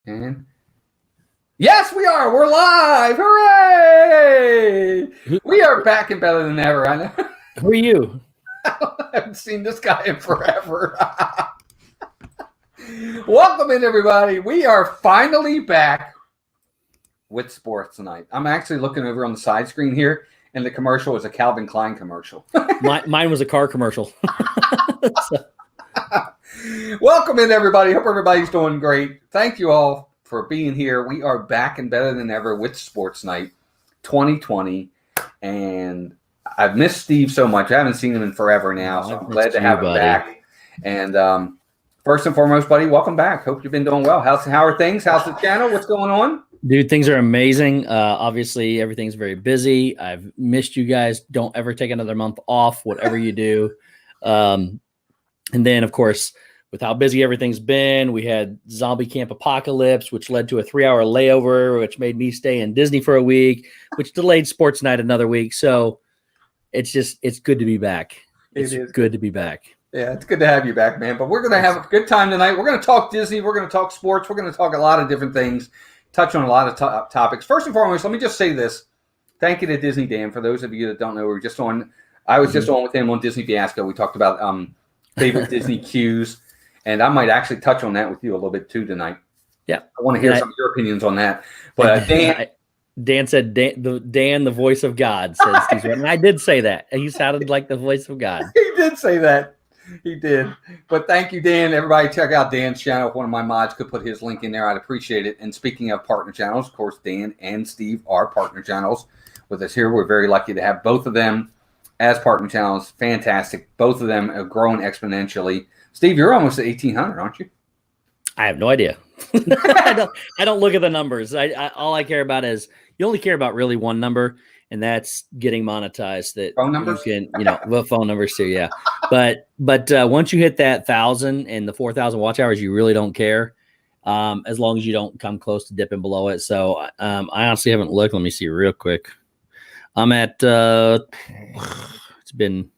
And yes, we are. We're live. Hooray! We are back and better than ever. I know. Who are you? I haven't seen this guy in forever. Welcome in, everybody. We are finally back with Sportsnite. I'm actually looking over on the side screen here, and the commercial is a Calvin Klein commercial. Mine was a car commercial. Welcome in, everybody. Hope everybody's doing great. Thank you all for being here. We are back and better than ever with Sportsnite 2020, and I've missed Steve so much. I haven't seen him in forever now, so I'm glad to have him back. And first and foremost, buddy, welcome back. Hope you've been doing well. How are things? How's the channel? What's going on? Dude, things are amazing. Obviously, everything's very busy. I've missed you guys. Don't ever take another month off, whatever you do. And then, of course, with how busy everything's been, we had Zombie Camp Apocalypse, which led to a 3-hour layover, which made me stay in Disney for a week, which delayed Sports Night another week. So it's good to be back. It's good to be back. Yeah, it's good to have you back, man. But we're going to have a good time tonight. We're going to talk Disney. We're going to talk sports. We're going to talk a lot of different things, touch on a lot of topics. First and foremost, let me just say this. Thank you to Disney Dan. For those of you that don't know, we're just on. I was just on with him on Disney Fiasco. We talked about favorite Disney cues, and I might actually touch on that with you a little bit too tonight. Yeah, I want to hear some of your opinions on that. But Dan said, Dan, the voice of God, said Steve. And I did say that. He sounded like the voice of God. He did say that. He did. But thank you, Dan. Everybody check out Dan's channel. If one of my mods could put his link in there, I'd appreciate it. And speaking of partner channels, of course, Dan and Steve are partner channels with us here. We're very lucky to have both of them as partner channels. Fantastic. Both of them have grown exponentially. Steve, you're almost at 1,800, aren't you? I have no idea. I don't look at the numbers. All I care about is you only care about really one number, and that's getting monetized. That phone numbers, well, phone numbers too, yeah. But once you hit that 1,000 and the 4,000 watch hours, you really don't care, as long as you don't come close to dipping below it. So I honestly haven't looked. Let me see real quick. I'm at it's been.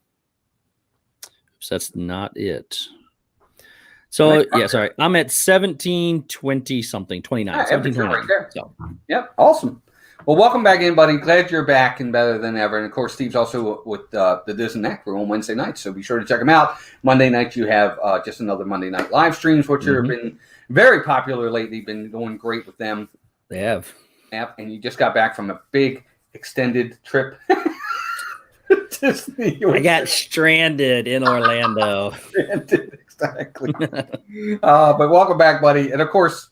Oops, that's not it. So yeah, sorry. I'm at 1720 something, 29. Yeah, 1729. right there. So. Yep, awesome. Well, welcome back in, buddy. Glad you're back and better than ever. And of course, Steve's also with the Disney Neck Crew on Wednesday nights, so be sure to check them out. Monday nights you have just another Monday night live streams, which have been very popular lately. Been doing great with them. They have. Yep, and you just got back from a big extended trip. Disney. I got stranded in Orlando. Exactly. But welcome back, buddy. And of course,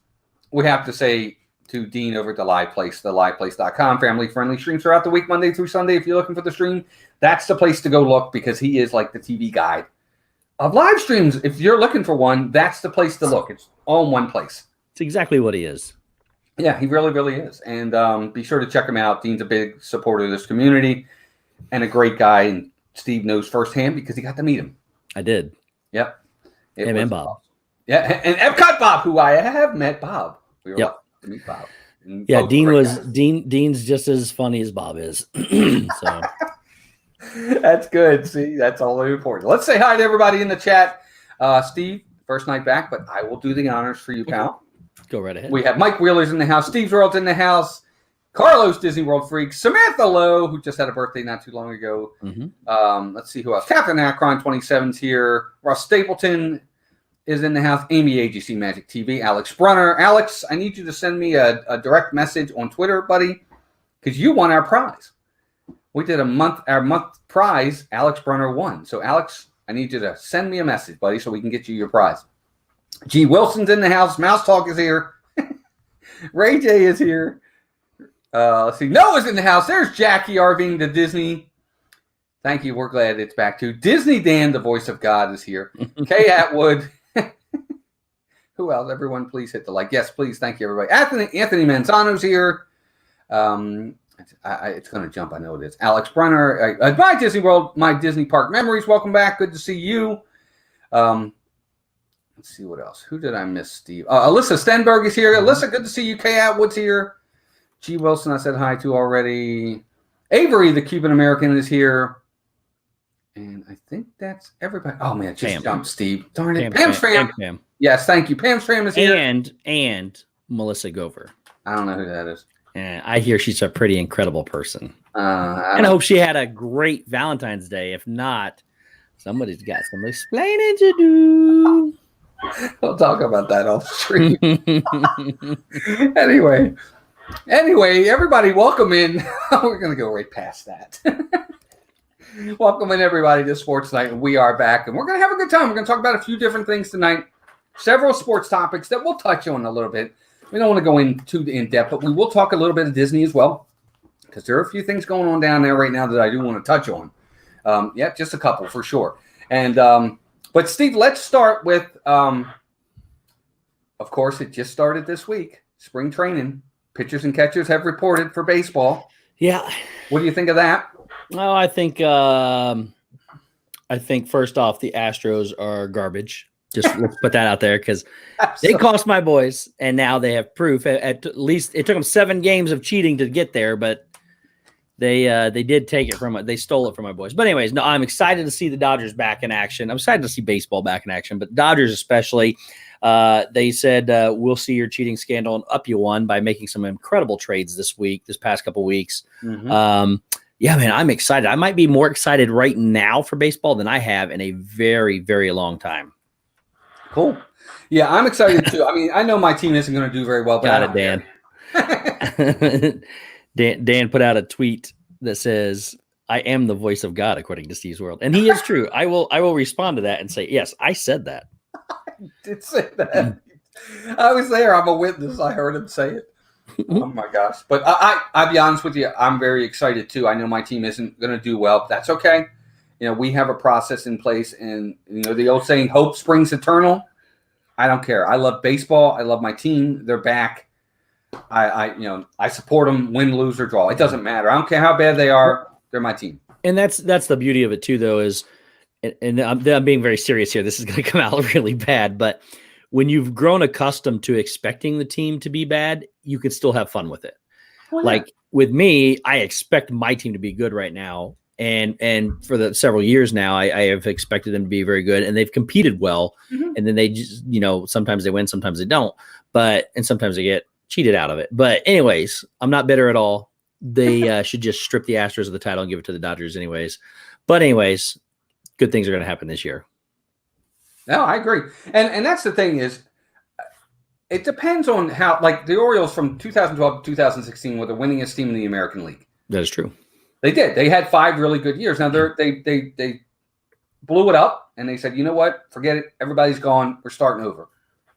we have to say to Dean over at the Live Place, theliveplace.com, family-friendly streams throughout the week, Monday through Sunday. If you're looking for the stream, that's the place to go look, because he is like the TV guide of live streams. If you're looking for one, that's the place to look. It's all in one place. It's exactly what he is. Yeah, he really, really is. And be sure to check him out. Dean's a big supporter of this community and a great guy. And Steve knows firsthand because he got to meet him. I did. Yep. Him and Bob. Yeah, and Epcot Bob, who I have met Bob. We were lucky to meet Bob. And yeah, Dean's just as funny as Bob is. So that's good. See, that's all important. Let's say hi to everybody in the chat. Steve, first night back, but I will do the honors for you, pal. Go right ahead. We have Mike Wheeler's in the house. Steve's World's in the house. Carlos, Disney World Freak. Samantha Lowe, who just had a birthday not too long ago. Mm-hmm. Let's see who else. Captain Akron 27's here. Ross Stapleton is in the house. Amy AGC Magic TV. Alex Brunner. Alex, I need you to send me a direct message on Twitter, buddy, because you won our prize. We did our month prize. Alex Brunner won. So, Alex, I need you to send me a message, buddy, so we can get you your prize. G. Wilson's in the house. Mouse Talk is here. Ray J is here. Let's see. Noah's in the house. There's Jackie Arving, the Disney. Thank you. We're glad it's back too. Disney Dan, the voice of God, is here. Kay Atwood. Who else? Everyone, please hit the like. Yes, please. Thank you, everybody. Anthony Manzano's here. It's going to jump. I know it is. Alex Brunner. My Disney World, my Disney Park Memories. Welcome back. Good to see you. Let's see what else. Who did I miss, Steve? Alyssa Stenberg is here. Alyssa, good to see you. Kay Atwood's here. G. Wilson, I said hi to already. Avery, the Cuban American, is here. And I think that's everybody. Oh, man, just jumped, Steve. Darn it. Pam's fam. Pam. Yes, thank you. Pam's fam is here. And Melissa Gover. I don't know who that is. And I hear she's a pretty incredible person. I And I hope she had a great Valentine's Day. If not, somebody's got some explaining to do. We'll talk about that off stream. Anyway, everybody, welcome in. We're going to go right past that. Welcome in, everybody, to Sportsnite. We are back, and we're going to have a good time. We're going to talk about a few different things tonight. Several sports topics that we'll touch on a little bit. We don't want to go in too in-depth, but we will talk a little bit of Disney as well, because there are a few things going on down there right now that I do want to touch on. Just a couple for sure. And but Steve, let's start with, of course, it just started this week. Spring training. Pitchers and catchers have reported for baseball. Yeah. What do you think of that? Well, I think first off, the Astros are garbage. Just let's put that out there because they cost my boys, and now they have proof. At least it took them 7 games of cheating to get there, but they did take it from they stole it from my boys. But anyways, no, I'm excited to see the Dodgers back in action. I'm excited to see baseball back in action, but Dodgers especially. They said we'll see your cheating scandal and up you one by making some incredible trades this past couple weeks. Mm-hmm. Yeah, man, I'm excited. I might be more excited right now for baseball than I have in a very, very long time. Cool. Yeah, I'm excited too. I mean, I know my team isn't going to do very well. But got it, Dan. Dan put out a tweet that says, "I am the voice of God," according to Steve's World, and he is true. I will respond to that and say, yes, I said that. I did say that. I was there. I'm a witness. I heard him say it. Oh my gosh! But I'll be honest with you. I'm very excited too. I know my team isn't going to do well, but that's okay. We have a process in place, and the old saying, "Hope springs eternal." I don't care. I love baseball. I love my team. They're back. I support them, win, lose, or draw. It doesn't matter. I don't care how bad they are. They're my team. And that's the beauty of it too, though. Is and I'm being very serious here. This is going to come out really bad, but when you've grown accustomed to expecting the team to be bad, you can still have fun with it. Well, like with me, I expect my team to be good right now. And for the several years now, I have expected them to be very good, and they've competed well. Mm-hmm. And then they just, sometimes they win, sometimes they don't, and sometimes they get cheated out of it. But anyways, I'm not bitter at all. They should just strip the Astros of the title and give it to the Dodgers anyways. But anyways, good things are going to happen this year. No, I agree. And that's the thing is, it depends on how, like the Orioles from 2012 to 2016 were the winningest team in the American League. That is true. They did. They had 5 really good years. Now they blew it up, and they said, you know what? Forget it. Everybody's gone. We're starting over.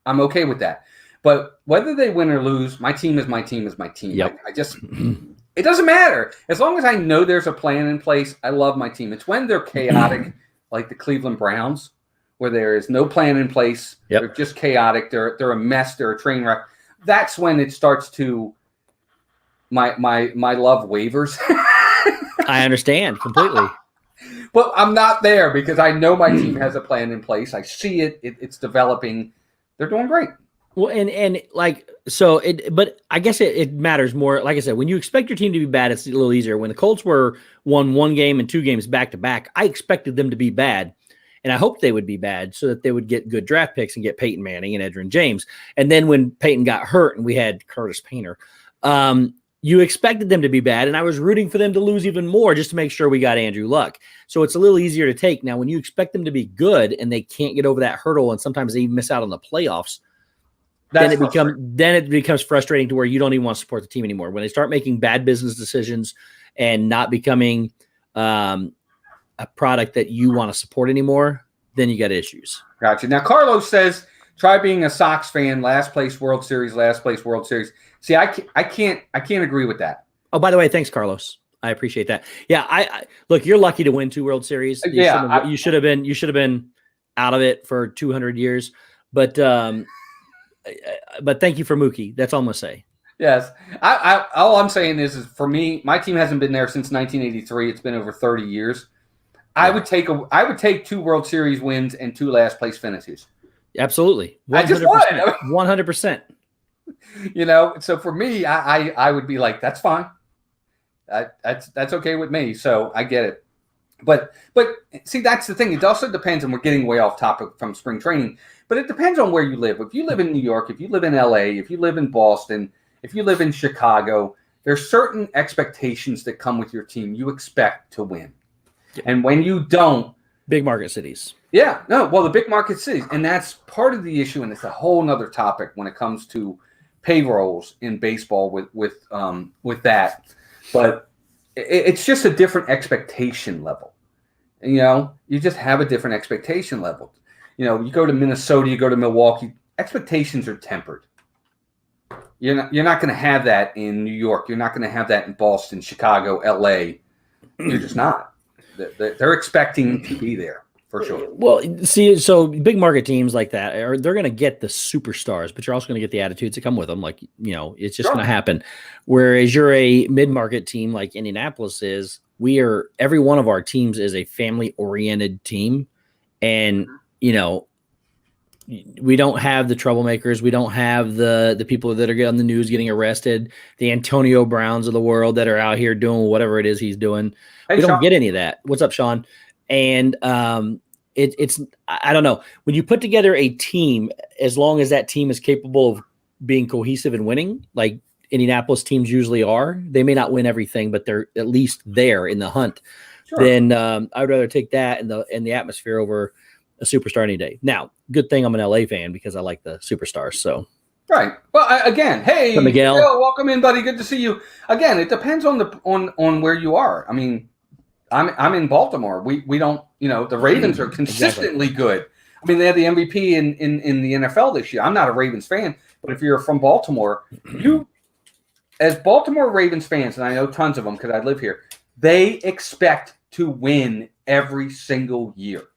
I'm okay with that. But whether they win or lose, my team is my team is my team. Yep. I just it doesn't matter. As long as I know there's a plan in place, I love my team. It's when they're chaotic, like the Cleveland Browns, where there is no plan in place. Yep. They're just chaotic. They're a mess. They're a train wreck. That's when it starts to my love wavers. I understand completely. But I'm not there because I know my team has a plan in place. I see it. It's developing. They're doing great. Well, but I guess it matters more. Like I said, when you expect your team to be bad, it's a little easier. When the Colts won 1 game and 2 games back to back, I expected them to be bad. And I hoped they would be bad so that they would get good draft picks and get Peyton Manning and Edgerrin James. And then when Peyton got hurt and we had Curtis Painter, you expected them to be bad, and I was rooting for them to lose even more just to make sure we got Andrew Luck. So it's a little easier to take. Now, when you expect them to be good and they can't get over that hurdle and sometimes they even miss out on the playoffs, then it becomes frustrating to where you don't even want to support the team anymore. When they start making bad business decisions and not becoming a product that you want to support anymore, then you got issues. Gotcha. Now, Carlos says, try being a Sox fan, last place World Series. See, I can't agree with that. Oh, by the way, thanks, Carlos. I appreciate that. Yeah, I look, you're lucky to win 2 World Series. You should have been out of it for 200 years. But thank you for Mookie. That's all I'm gonna say. Yes. All I'm saying is for me, my team hasn't been there since 1983. It's been over 30 years. Yeah. I would take 2 World Series wins and 2 last place finishes. Absolutely. 100%. I just would. 100%. So for me, I would be like, that's fine. That's okay with me. So I get it. But see, that's the thing. It also depends, and we're getting way off topic from spring training, but it depends on where you live. If you live in New York, if you live in LA, if you live in Boston, if you live in Chicago, there's certain expectations that come with your team. You expect to win. Yeah. And when you don't, big market cities. Yeah, no, well, the big market cities, and that's part of the issue, and it's a whole nother topic when it comes to payrolls in baseball with that. But it's just a different expectation level. You just have a different expectation level. You go to Minnesota, you go to Milwaukee, expectations are tempered. You're not going to have that in New York. You're not going to have that in Boston, Chicago, LA. You're just not. They're expecting to be there for sure. Well, see, so big market teams like that they're going to get the superstars, but you're also going to get the attitudes that come with them. Like, it's just going to happen. Whereas you're a mid-market team like Indianapolis is, every one of our teams is a family-oriented team. And, we don't have the troublemakers. We don't have the people that are on the news getting arrested, the Antonio Browns of the world that are out here doing whatever it is he's doing. Hey, we don't Sean. get any of that. What's up, Sean? And it's I don't know. When you put together a team, as long as that team is capable of being cohesive and winning, like Indianapolis teams usually are, they may not win everything, but they're at least there in the hunt. Sure. Then I would rather take that and the atmosphere over a superstar any day. Now, good thing I'm an LA fan because I like the superstars. So, right. Well, again, hey, Miguel, welcome in, buddy. Good to see you. Again, it depends on on where you are. I mean, I'm in Baltimore. We don't, the Ravens are consistently good. I mean, they had the MVP in the NFL this year. I'm not a Ravens fan, but if you're from Baltimore, as Baltimore Ravens fans, and I know tons of them because I live here, they expect to win every single year.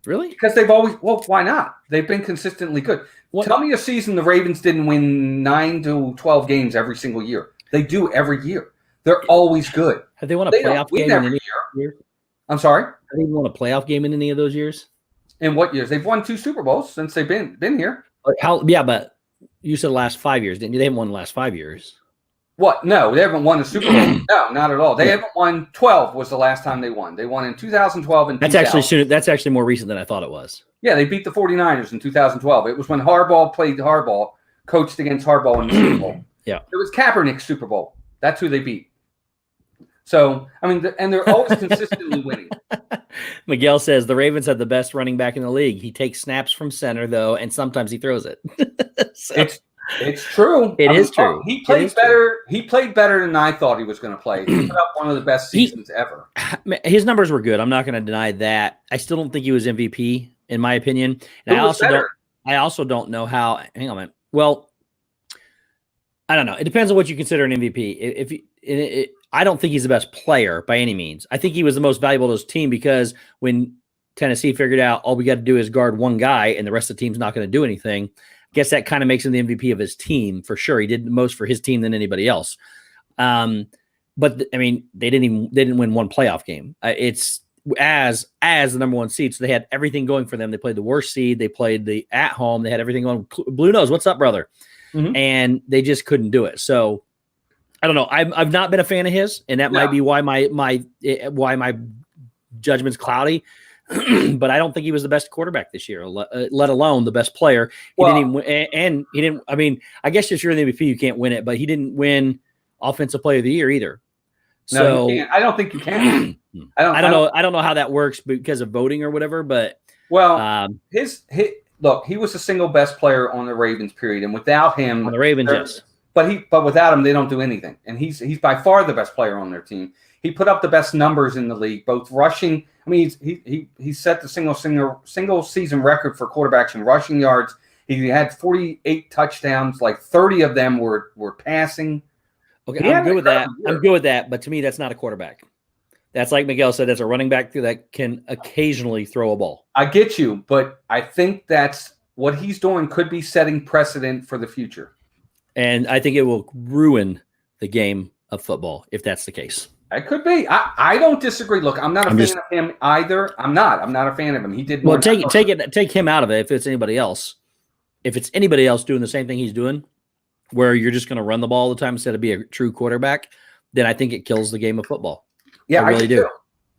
Really? Because they've always, why not? They've been consistently good. Tell me a season the Ravens didn't win 9 to 12 games every single year. They do every year. They're always good. Have they won a playoff game in any year? I'm sorry? Have they won a playoff game in any of those years? In what years? They've won 2 Super Bowls since they've been here. Yeah, but you said the last 5 years, didn't you? They haven't won the last 5 years. What? No, they haven't won a Super Bowl. No, not at all. They haven't won. 12 was the last time they won. They won in 2012 and 2000. That's actually more recent than I thought it was. Yeah, they beat the 49ers in 2012. It was when Harbaugh played Harbaugh, coached against Harbaugh in the Super Bowl. Yeah. It was Kaepernick's Super Bowl. That's who they beat. So, I mean, and they're always consistently winning. Miguel says the Ravens have the best running back in the league. He takes snaps from center, though, and sometimes he throws it. So. It's true. It is true. He played better. He played better than I thought he was going to play. He put up one of the best seasons ever. His numbers were good. I'm not going to deny that. I still don't think he was MVP, in my opinion. And I also don't know how. Hang on a minute. Well, I don't know. It depends on what you consider an MVP. I don't think he's the best player by any means. I think he was the most valuable to his team because when Tennessee figured out all we got to do is guard one guy and the rest of the team's not going to do anything. I guess that kind of makes him the MVP of his team for sure. He did the most for his team than anybody else. But I mean, they didn't win one playoff game. It's as the number one seed. So they had everything going for them. They played the worst seed. They played the at home. They had everything going. Blue Nose, what's up, brother? Mm-hmm. And they just couldn't do it. So I don't know. I've not been a fan of his, and that might be why my judgment's cloudy. But I don't think he was the best quarterback this year, let alone the best player. He didn't. I mean, I guess if you're the MVP, you can't win it, but he didn't win Offensive Player of the Year either. So no, I don't think you can. I don't know how that works because of voting or whatever. But look, he was the single best player on the Ravens. Period, and without him, on the Ravens, yes. But without him, they don't do anything. And he's by far the best player on their team. He put up the best numbers in the league, both rushing. I mean, he set the single season record for quarterbacks in rushing yards. He had 48 touchdowns, like 30 of them were passing. Okay, I'm good with that. I'm good with that, but to me, that's not a quarterback. That's like Miguel said, that's a running back that can occasionally throw a ball. I get you, but I think that's what he's doing could be setting precedent for the future. And I think it will ruin the game of football if that's the case. It could be. I don't disagree. Look, I'm not a fan of him either. I'm not a fan of him. He did well. Take him out of it. If it's anybody else, doing the same thing he's doing, where you're just going to run the ball all the time instead of be a true quarterback, then I think it kills the game of football. Yeah, I really do.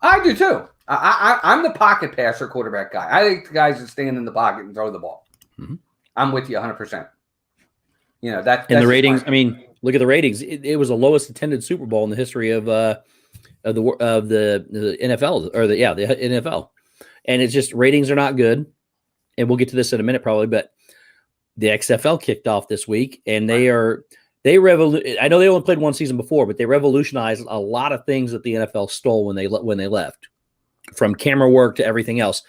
I do too. I'm the pocket passer quarterback guy. I think the guys that stand in the pocket and throw the ball. Mm-hmm. I'm with you 100%. You know, that's the ratings. I mean, look at the ratings. It was the lowest attended Super Bowl in the history of the NFL or the NFL. And it's just ratings are not good. And we'll get to this in a minute probably, but the XFL kicked off this week and I know they only played one season before, but they revolutionized a lot of things that the NFL stole when they left, from camera work to everything else.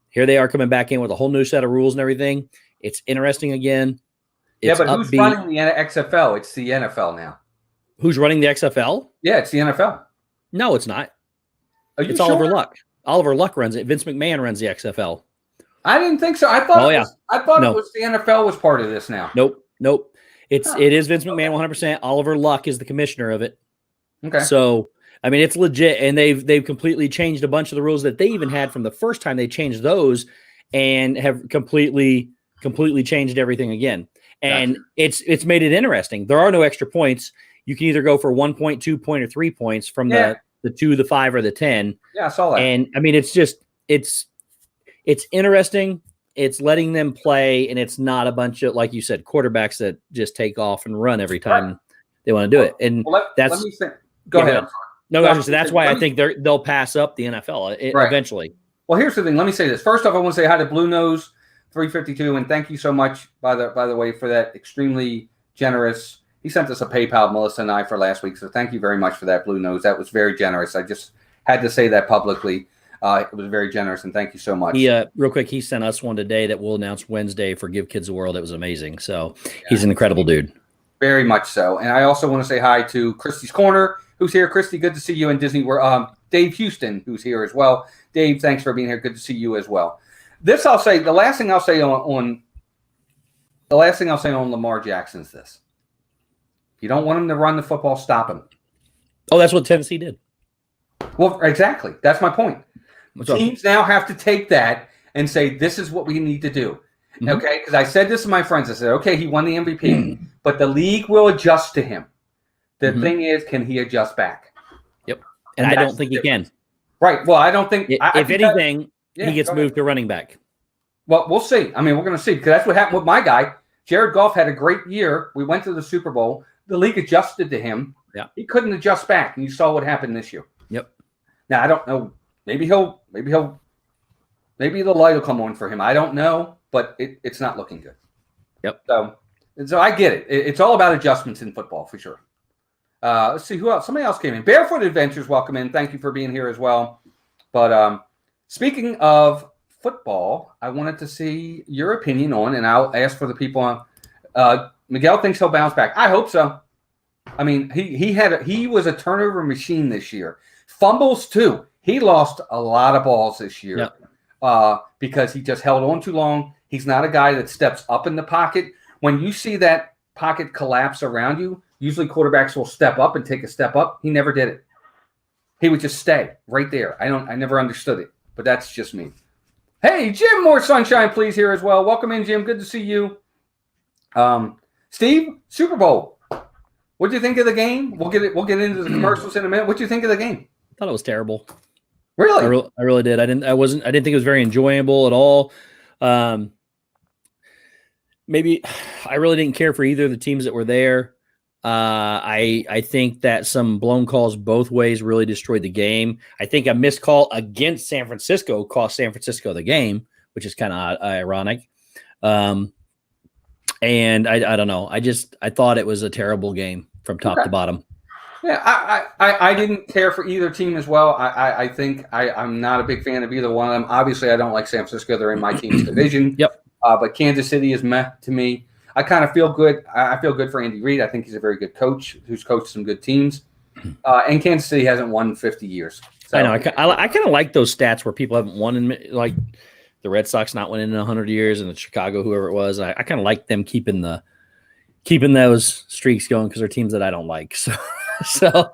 Here they are coming back in with a whole new set of rules and everything. It's interesting again. It's but who's running the XFL? It's the NFL now. Who's running the XFL? Yeah, it's the NFL. No, it's not. It's sure? Oliver Luck. Oliver Luck runs it. Vince McMahon runs the XFL. I didn't think so. I thought it was the NFL was part of this now. Nope. It is Vince McMahon 100%. Oliver Luck is the commissioner of it. Okay. So, I mean, it's legit, and they've completely changed a bunch of the rules that they even had from the first time they changed those, and have completely changed everything again. And it's made it interesting. There are no extra points. You can either go for 1 point, 2 point, or 3 points from the 2, the 5, or the 10. Yeah, I saw that. And I mean, it's interesting. It's letting them play, and it's not a bunch of, like you said, quarterbacks that just take off and run every time they want to do it. And let me think. Go ahead. No, that's why I think they'll pass up the NFL eventually. Well, here's the thing. Let me say this. First off, I want to say hi to Blue Nose 352, and thank you so much, by the way, for that extremely generous. He sent us a PayPal, Melissa and I, for last week. So thank you very much for that, Blue Nose. That was very generous. I just had to say that publicly. It was very generous, and thank you so much. Real quick, he sent us one today that we'll announce Wednesday for Give Kids the World. It was amazing. So he's an incredible dude. Very much so. And I also want to say hi to Christy's Corner, who's here. Christy, good to see you in Disney World. Dave Houston, who's here as well. Dave, thanks for being here. Good to see you as well. The last thing I'll say on Lamar Jackson is this. If you don't want him to run the football, stop him. Oh, that's what Tennessee did. Well, exactly. That's my point. Teams now have to take that and say, this is what we need to do. Mm-hmm. Okay? Because I said this to my friends. I said, okay, he won the MVP, but the league will adjust to him. The thing is, can he adjust back? Yep. And I don't think he can. Right. Well, I don't think. If anything, he gets moved to running back. Well, we'll see. I mean, we're going to see, because that's what happened with my guy. Jared Goff had a great year. We went to the Super Bowl. The league adjusted to him. Yeah. He couldn't adjust back, and you saw what happened this year. Yep. Now, I don't know. Maybe the light will come on for him. I don't know, but it's not looking good. Yep. So I get it. It's all about adjustments in football for sure. Let's see who else. Somebody else came in. Barefoot Adventures, welcome in. Thank you for being here as well. But speaking of football, I wanted to see your opinion on, and I'll ask for the people on. Miguel thinks he'll bounce back. I hope so. I mean, he was a turnover machine this year. Fumbles too. He lost a lot of balls this year because he just held on too long. He's not a guy that steps up in the pocket. When you see that pocket collapse around you, usually quarterbacks will step up and take a step up. He never did it. He would just stay right there. I never understood it, but that's just me. Hey, Jim, more sunshine, please, here as well. Welcome in, Jim. Good to see you. Steve, Super Bowl. What do you think of the game? We'll get into the commercials in a minute. What do you think of the game? I thought it was terrible. Really? I really did. I didn't think it was very enjoyable at all. Maybe I really didn't care for either of the teams that were there. I think that some blown calls both ways really destroyed the game. I think a missed call against San Francisco cost San Francisco the game, which is kind of ironic. And I don't know. I thought it was a terrible game from top to bottom. Yeah, I didn't care for either team as well. I think I'm not a big fan of either one of them. Obviously, I don't like San Francisco. They're in my team's division. Yep. But Kansas City is meh to me. I kind of feel good. I feel good for Andy Reid. I think he's a very good coach who's coached some good teams. And Kansas City hasn't won in 50 years. So. I know. I kind of like those stats where people haven't won in, like the Red Sox not winning in 100 years and the Chicago, whoever it was. I kind of like them keeping those streaks going because they're teams that I don't like. So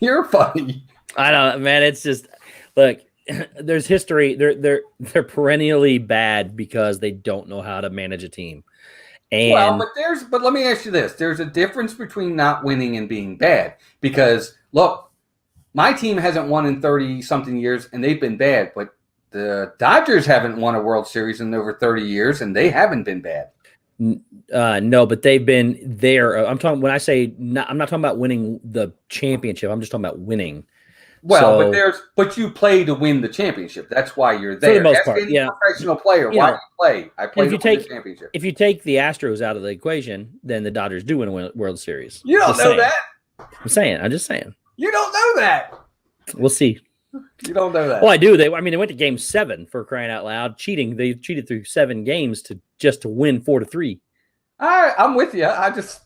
you're funny. I don't, man. It's just look. There's history. They're perennially bad because they don't know how to manage a team. And but let me ask you this: there's a difference between not winning and being bad. Because look, my team hasn't won in 30-something years, and they've been bad. But the Dodgers haven't won a World Series in over 30 years, and they haven't been bad. No, but they've been there. I'm talking when I say I'm not talking about winning the championship. I'm just talking about winning. Well, but you play to win the championship. That's why you're there. For the most Ask part, any yeah. professional player, why do you play? I play to win the championship. If you take the Astros out of the equation, then the Dodgers do win a World Series. You don't know that. I'm just saying. You don't know that. We'll see. You don't know that. Well, I do. They went to Game 7 for crying out loud. Cheating. They cheated through 7 games to win 4-3. I'm with you. I just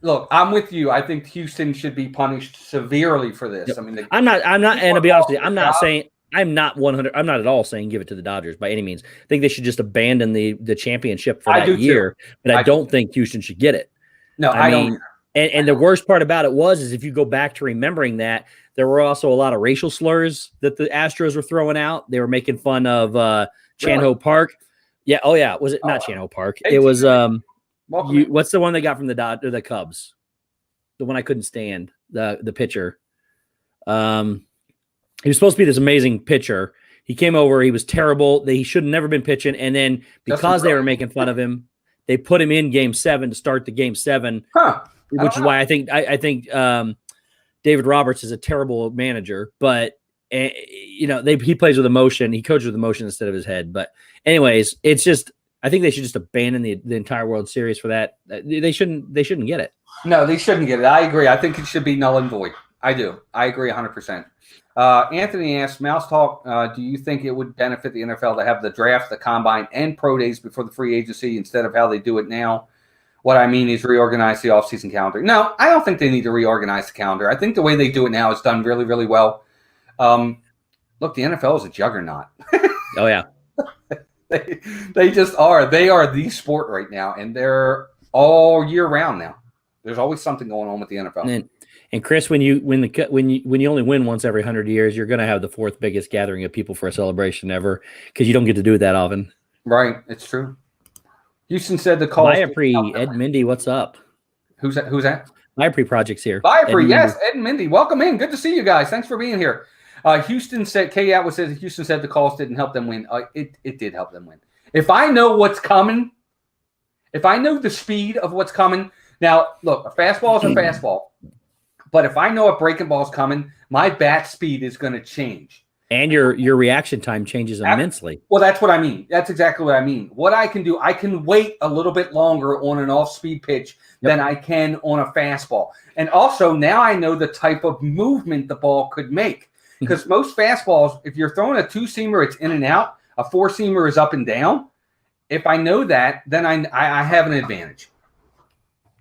look. I'm with you. I think Houston should be punished severely for this. Yep. I mean, I'm not. And to be honest with you, I'm not saying. I'm not 100. I'm not at all saying give it to the Dodgers by any means. I think they should just abandon the championship for that year. But I don't think Houston should get it. No, I don't. And the worst part about it is if you go back to remembering that, there were also a lot of racial slurs that the Astros were throwing out. They were making fun of Chanho Park. Yeah. Oh, yeah. Was it not Chanho Park? It was what's the one they got from the Cubs? The one I couldn't stand. The pitcher. He was supposed to be this amazing pitcher. He came over. He was terrible. He should have never been pitching. And then because they were making fun of him, they put him in Game 7 to start the Game 7. Which is why I think David Roberts is a terrible manager, but he plays with emotion. He coaches with emotion instead of his head. But anyways, it's just I think they should just abandon the entire World Series for that. They shouldn't get it. No, they shouldn't get it. I agree. I think it should be null and void. I do. I agree 100%. Anthony asks, Mouse Talk, do you think it would benefit the NFL to have the draft, the combine, and pro days before the free agency instead of how they do it now? What I mean is reorganize the offseason calendar. No, I don't think they need to reorganize the calendar. I think the way they do it now is done really, really well. Look, the NFL is a juggernaut. Oh, yeah. They just are. They are the sport right now, and they're all year round now. There's always something going on with the NFL. And Chris, when you only win once every 100 years, you're going to have the 4th biggest gathering of people for a celebration ever because you don't get to do it that often. Right, it's true. Houston said the call. Viapre, Ed Mindy, what's up? Who's that? Viapre Project's here. Viapre, yes, Ed and Mindy. Welcome in. Good to see you guys. Thanks for being here. Houston said, Kay Atwood says Houston said the calls didn't help them win. It did help them win. If I know what's coming, if I know the speed of what's coming, now look, a fastball is a fastball. But if I know a breaking ball is coming, my bat speed is going to change. And your reaction time changes immensely. Well, that's what I mean. That's exactly what I mean. What I can do, I can wait a little bit longer on an off-speed pitch than I can on a fastball. And also, now I know the type of movement the ball could make. Because most fastballs, if you're throwing a 2-seamer, it's in and out. A 4-seamer is up and down. If I know that, then I have an advantage.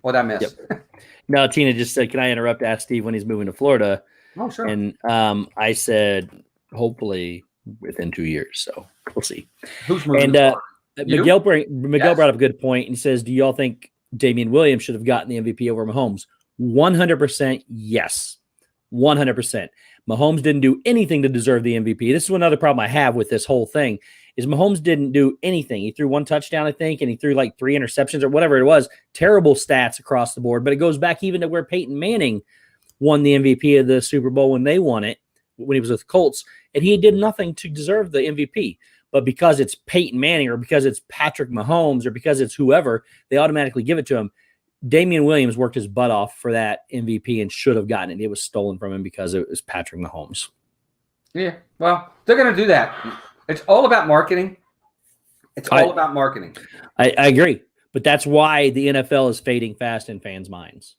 What'd I miss? Yep. No, Tina just said, can I interrupt? Ask Steve when he's moving to Florida. Oh, sure. And I said, hopefully within 2 years. So we'll see. Who's moving to Florida? Miguel brought up a good point and says, do y'all think Damian Williams should have gotten the MVP over Mahomes? 100% yes. 100%. Mahomes didn't do anything to deserve the MVP. This is another problem I have with this whole thing is Mahomes didn't do anything. He threw 1 touchdown, I think, and he threw like 3 interceptions or whatever it was. Terrible stats across the board, but it goes back even to where Peyton Manning won the MVP of the Super Bowl when they won it, when he was with the Colts, and he did nothing to deserve the MVP. But because it's Peyton Manning or because it's Patrick Mahomes or because it's whoever, they automatically give it to him. Damian Williams worked his butt off for that MVP and should have gotten it. It was stolen from him because it was Patrick Mahomes. Yeah, well, they're going to do that. It's all about marketing. It's all about marketing. I agree, but that's why the NFL is fading fast in fans' minds.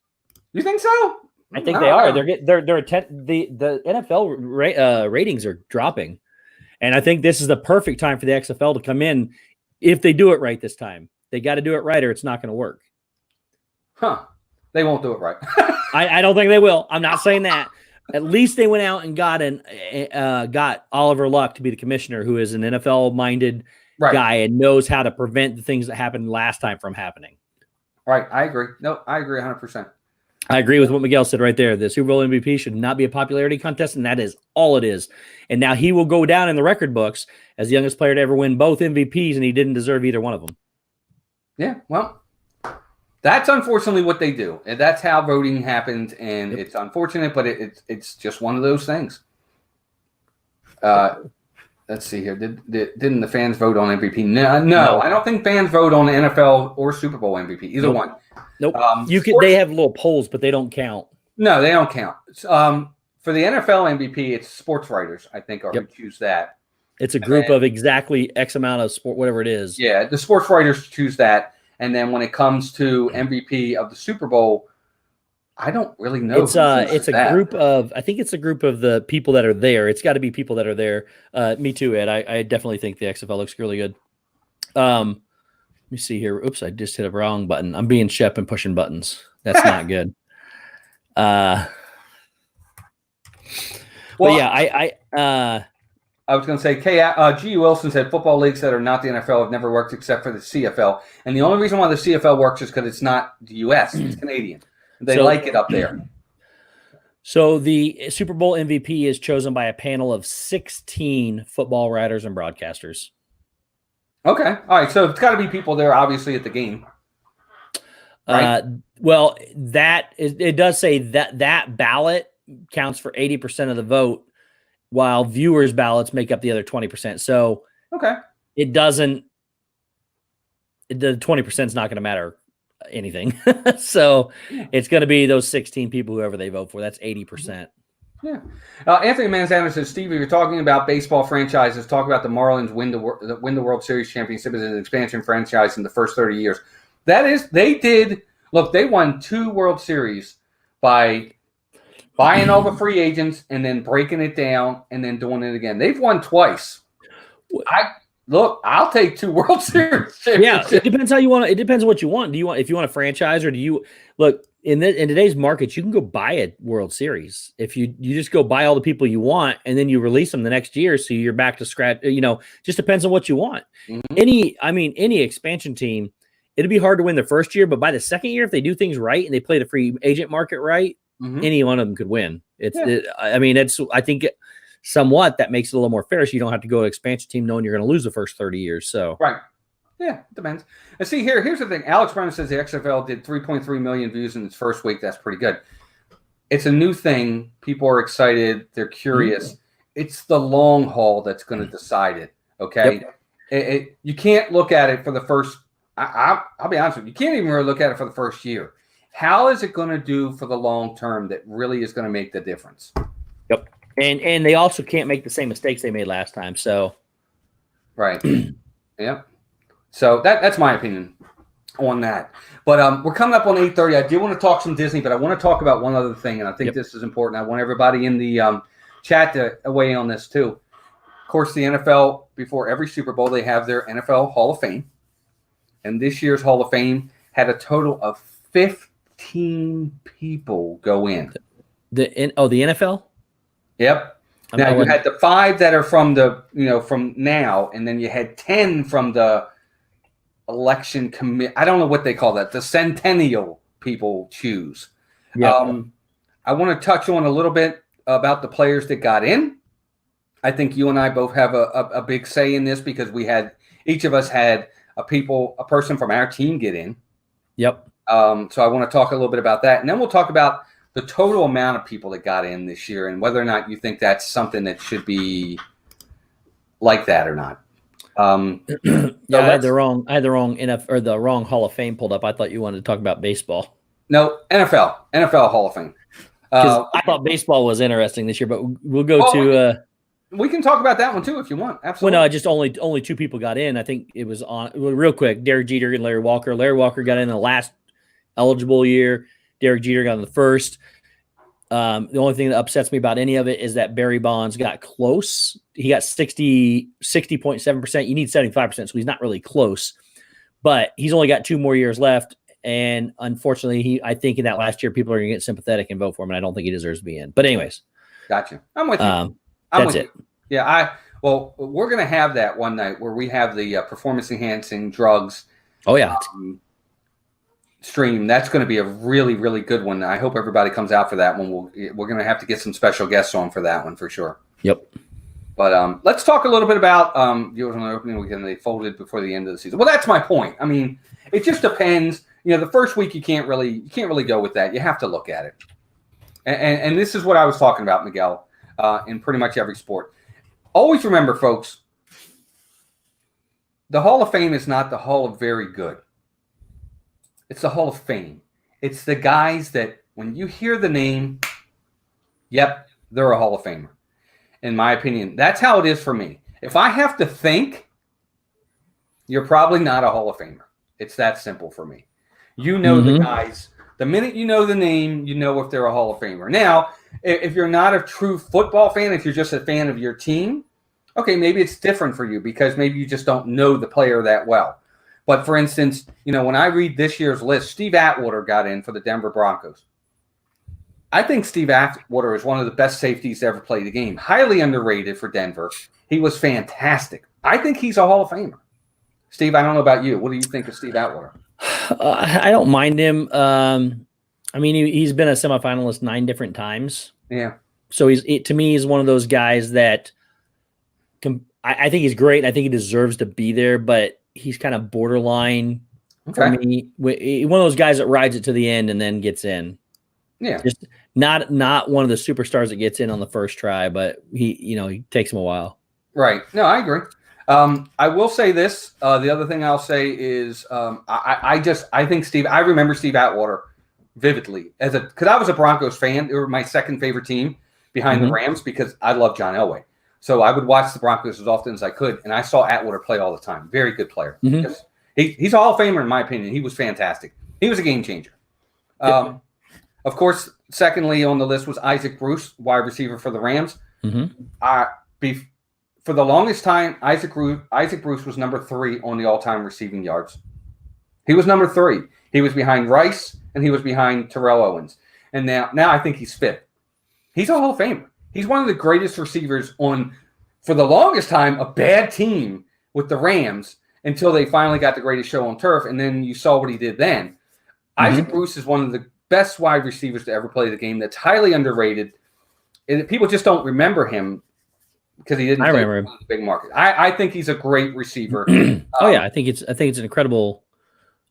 You think so? I think they are. The NFL ratings are dropping, and I think this is the perfect time for the XFL to come in if they do it right this time. They got to do it right, or it's not going to work. Huh? They won't do it right. I don't think they will. I'm not saying that. At least they went out and got Oliver Luck to be the commissioner, who is an NFL-minded guy and knows how to prevent the things that happened last time from happening. Right. I agree. No, I agree 100%. I agree with what Miguel said right there. The Super Bowl MVP should not be a popularity contest, and that is all it is. And now he will go down in the record books as the youngest player to ever win both MVPs, and he didn't deserve either one of them. Yeah, well, That's unfortunately what they do. And that's how voting happens, and it's unfortunate, but it's just one of those things. Let's see here. Didn't the fans vote on MVP? No, I don't think fans vote on the NFL or Super Bowl MVP. Either one. Nope. They have little polls, but they don't count. No, they don't count. For the NFL MVP, it's sports writers, I think, who choose that. It's a group of exactly X amount of sport, whatever it is. Yeah, the sports writers choose that. And then when it comes to MVP of the Super Bowl, I don't really know. It's a group of, I think it's a group of the people that are there. It's got to be people that are there. Me too, Ed. I definitely think the XFL looks really good. Let me see here. Oops, I just hit a wrong button. I'm being Shep and pushing buttons. That's not good. Well, yeah, I was going to say, G. Wilson said football leagues that are not the NFL have never worked except for the CFL. And the only reason why the CFL works is because it's not the U.S. It's Canadian. They like it up there. So the Super Bowl MVP is chosen by a panel of 16 football writers and broadcasters. Okay. All right. So it's got to be people there, obviously, at the game. Right? Well, it does say that ballot counts for 80% of the vote, while viewers' ballots make up the other 20%. So it doesn't. The 20% is not going to matter anything. So it's going to be those 16 people, whoever they vote for. That's 80%. Yeah. Anthony Manzano says, Steve, if you're talking about baseball franchises, talk about the Marlins win the World Series championship as an expansion franchise in the first 30 years. They won 2 World Series by buying all the free agents and then breaking it down and then doing it again. They've won twice. I'll take 2 World Series championships. Yeah, it depends how you want. It depends what you want. If you want a franchise, or do you look in today's markets? You can go buy a World Series if you just go buy all the people you want and then you release them the next year, so you're back to scratch. Just depends on what you want. Mm-hmm. Any expansion team, it'd be hard to win the first year, but by the second year, if they do things right and they play the free agent market right, any one of them could win. I think somewhat that makes it a little more fair, so you don't have to go to an expansion team knowing you're going to lose the first 30 years. So right. Yeah, it depends. And see, here's the thing. Alex Brennan says the XFL did 3.3 million views in its first week. That's pretty good. It's a new thing. People are excited. They're curious. It's the long haul that's going to decide it, okay? Yep. You can't look at it for the first I'll be honest with you. You can't even really look at it for the first year. How is it going to do for the long term that really is going to make the difference? Yep. And they also can't make the same mistakes they made last time. So, right. Yep. So that's my opinion on that. But we're coming up on 8:30. I do want to talk some Disney, but I want to talk about one other thing, and I think this is important. I want everybody in the chat to weigh in on this too. Of course, the NFL, before every Super Bowl, they have their NFL Hall of Fame. And this year's Hall of Fame had a total of 15 people go in. The NFL? Yep. Now you had the 5 that are from from now, and then you had 10 from the election committee. I don't know what they call that. The centennial people choose. Yep. I want to touch on a little bit about the players that got in. I think you and I both have a big say in this because each of us had a person from our team get in. Yep. So I want to talk a little bit about that. And then we'll talk about the total amount of people that got in this year and whether or not you think that's something that should be like that or not. I had the wrong NFL or the wrong Hall of Fame pulled up. I thought you wanted to talk about baseball. No, NFL Hall of Fame. I thought baseball was interesting this year, but we'll go to. We can talk about that one too if you want. Absolutely. Well, no, just only 2 people got in. I think it was real quick. Derek Jeter and Larry Walker. Larry Walker got in the last eligible year. Derek Jeter got in the first. The only thing that upsets me about any of it is that Barry Bonds got close. He got 60.7%. You need 75%, so he's not really close. But he's only got 2 more years left. And unfortunately, I think in that last year, people are going to get sympathetic and vote for him, and I don't think he deserves to be in. But anyways. Gotcha. I'm with you. That's it. Yeah, we're going to have that one night where we have the performance-enhancing drugs. Oh, yeah. Stream. That's going to be a really, really good one. I hope everybody comes out for that one. We're going to have to get some special guests on for that one for sure. Yep. But let's talk a little bit about the opening weekend. They folded before the end of the season. Well, that's my point. I mean, it just depends. the first week you can't really go with that. You have to look at it. And this is what I was talking about, Miguel, in pretty much every sport. Always remember, folks, the Hall of Fame is not the Hall of Very Good. It's the Hall of Fame. It's the guys that when you hear the name, yep, they're a Hall of Famer. In my opinion, that's how it is for me. If I have to think, you're probably not a Hall of Famer. It's that simple for me. You know the guys. The minute you know the name, you know if they're a Hall of Famer. Now, if you're not a true football fan, if you're just a fan of your team, okay, maybe it's different for you because maybe you just don't know the player that well. But for instance, when I read this year's list, Steve Atwater got in for the Denver Broncos. I think Steve Atwater is one of the best safeties to ever play the game. Highly underrated for Denver. He was fantastic. I think he's a Hall of Famer. Steve, I don't know about you. What do you think of Steve Atwater? I don't mind him. He's been a semifinalist 9 different times. Yeah. So to me, he's one of those guys that I think he's great. I think he deserves to be there, but he's kind of borderline for me. One of those guys that rides it to the end and then gets in. Yeah. Just not one of the superstars that gets in on the first try, but he takes him a while. Right. No, I agree. I will say this. The other thing I'll say is I think Steve. I remember Steve Atwater vividly because I was a Broncos fan. They were my second favorite team behind the Rams because I love John Elway. So I would watch the Broncos as often as I could, and I saw Atwater play all the time. Very good player. He's a Hall of Famer in my opinion. He was fantastic. He was a game changer. Of course, secondly on the list was Isaac Bruce, wide receiver for the Rams. For the longest time, Isaac Bruce was number 3 on the all-time receiving yards. He was number 3. He was behind Rice, and he was behind Terrell Owens. And now I think he's 5th. He's a Hall of Famer. He's one of the greatest receivers on, for the longest time, a bad team with the Rams until they finally got the greatest show on turf, and then you saw what he did then. Isaac Bruce is one of the best wide receivers to ever play the game that's highly underrated. And people just don't remember him because he didn't play in the big market. I think he's a great receiver. I think it's an incredible.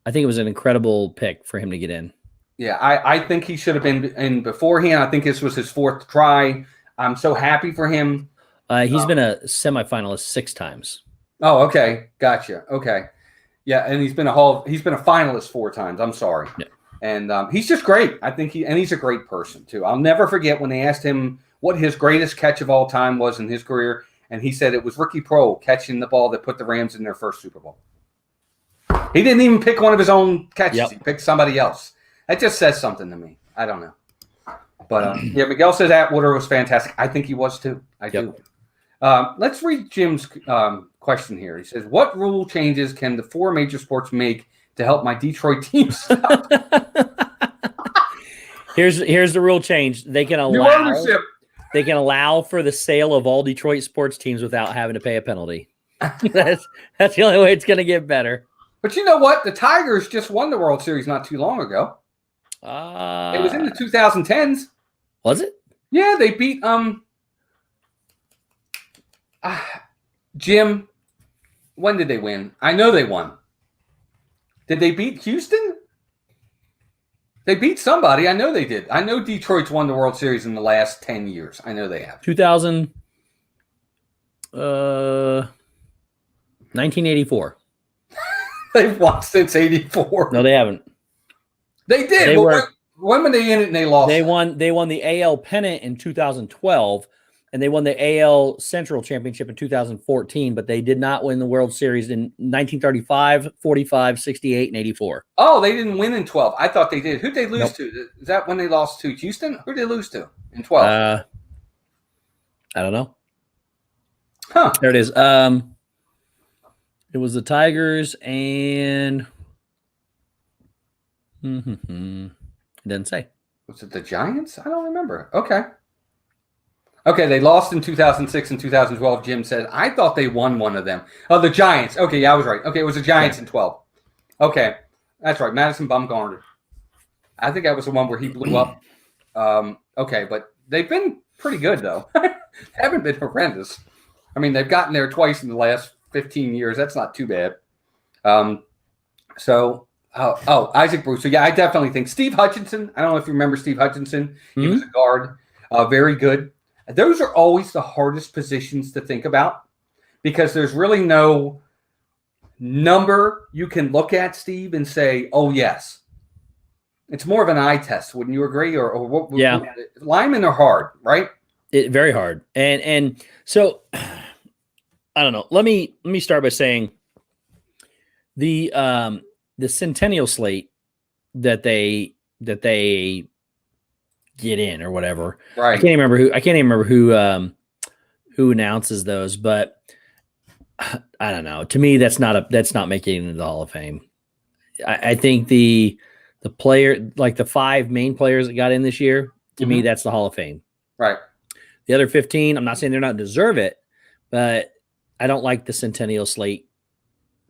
I think it was an incredible pick for him to get in. Yeah, I think he should have been in beforehand. I think this was his 4th try. I'm so happy for him. He's been a semifinalist 6 times. Oh, okay, gotcha. Okay, yeah, and he's been a finalist 4 times. I'm sorry. Yeah. And he's just great. I think he's a great person too. I'll never forget when they asked him what his greatest catch of all time was in his career, and he said it was Ricky Proehl catching the ball that put the Rams in their first Super Bowl. He didn't even pick one of his own catches. Yep. He picked somebody else. That just says something to me. I don't know. But Miguel says Atwater was fantastic. I think he was too. I do. Let's read Jim's question here. He says, what rule changes can the 4 major sports make to help my Detroit team stop? Here's the rule change. They can allow for the sale of all Detroit sports teams without having to pay a penalty. That's the only way it's going to get better. But you know what? The Tigers just won the World Series not too long ago. It was in the 2010s. Was it? Yeah, they beat Jim. When did they win? I know they won. Did they beat Houston? They beat somebody. I know they did. I know Detroit's won the World Series in the last 10 years. I know they have. 1984. They've won since 84. No, they haven't. They did. When were they in it and they lost? They won the AL pennant in 2012, and they won the AL Central Championship in 2014, but they did not win the World Series in 1935, 45, 68, and 84. Oh, they didn't win in 12. I thought they did. Who'd they lose to? Is that when they lost to Houston? Who'd they lose to in 12? I don't know. Huh. There it is. It was the Tigers and it didn't say. Was it the Giants? I don't remember. Okay, they lost in 2006 and 2012. Jim said, I thought they won one of them. Oh, the Giants. Okay, yeah, I was right. Okay, it was the Giants in 12. Okay, that's right. Madison Bumgarner. I think that was the one where he blew up. Okay, but they've been pretty good, though. Haven't been horrendous. I mean, they've gotten there twice in the last 15 years. That's not too bad. So Isaac Bruce. So, yeah, I definitely think Steve Hutchinson. I don't know if you remember Steve Hutchinson. He was a guard. Very good. Those are always the hardest positions to think about because there's really no number you can look at, Steve, and say, oh, yes. It's more of an eye test. Wouldn't you agree? Or what? Yeah. Linemen are hard, right? Very hard. And so I don't know. Let me start by saying the Centennial slate that they get in or whatever. Right. I can't even remember who announces those, but I don't know. To me, that's not making it into the Hall of Fame. I think the player, like the 5 main players that got in this year, to me, that's the Hall of Fame. Right. The other 15, I'm not saying they're not deserve it, but I don't like the Centennial slate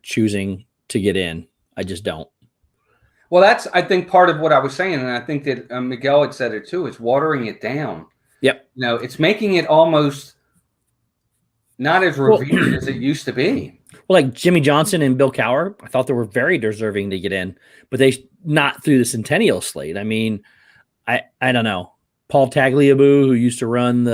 choosing to get in. I just don't. Well, that's, I think, part of what I was saying, and I think that Miguel had said it too. It's watering it down. Yep. It's making it almost not as revered as it used to be. Well, like Jimmy Johnson and Bill Cowher, I thought they were very deserving to get in, but they not through the Centennial slate. I mean, I don't know. Paul Tagliabue, who used to run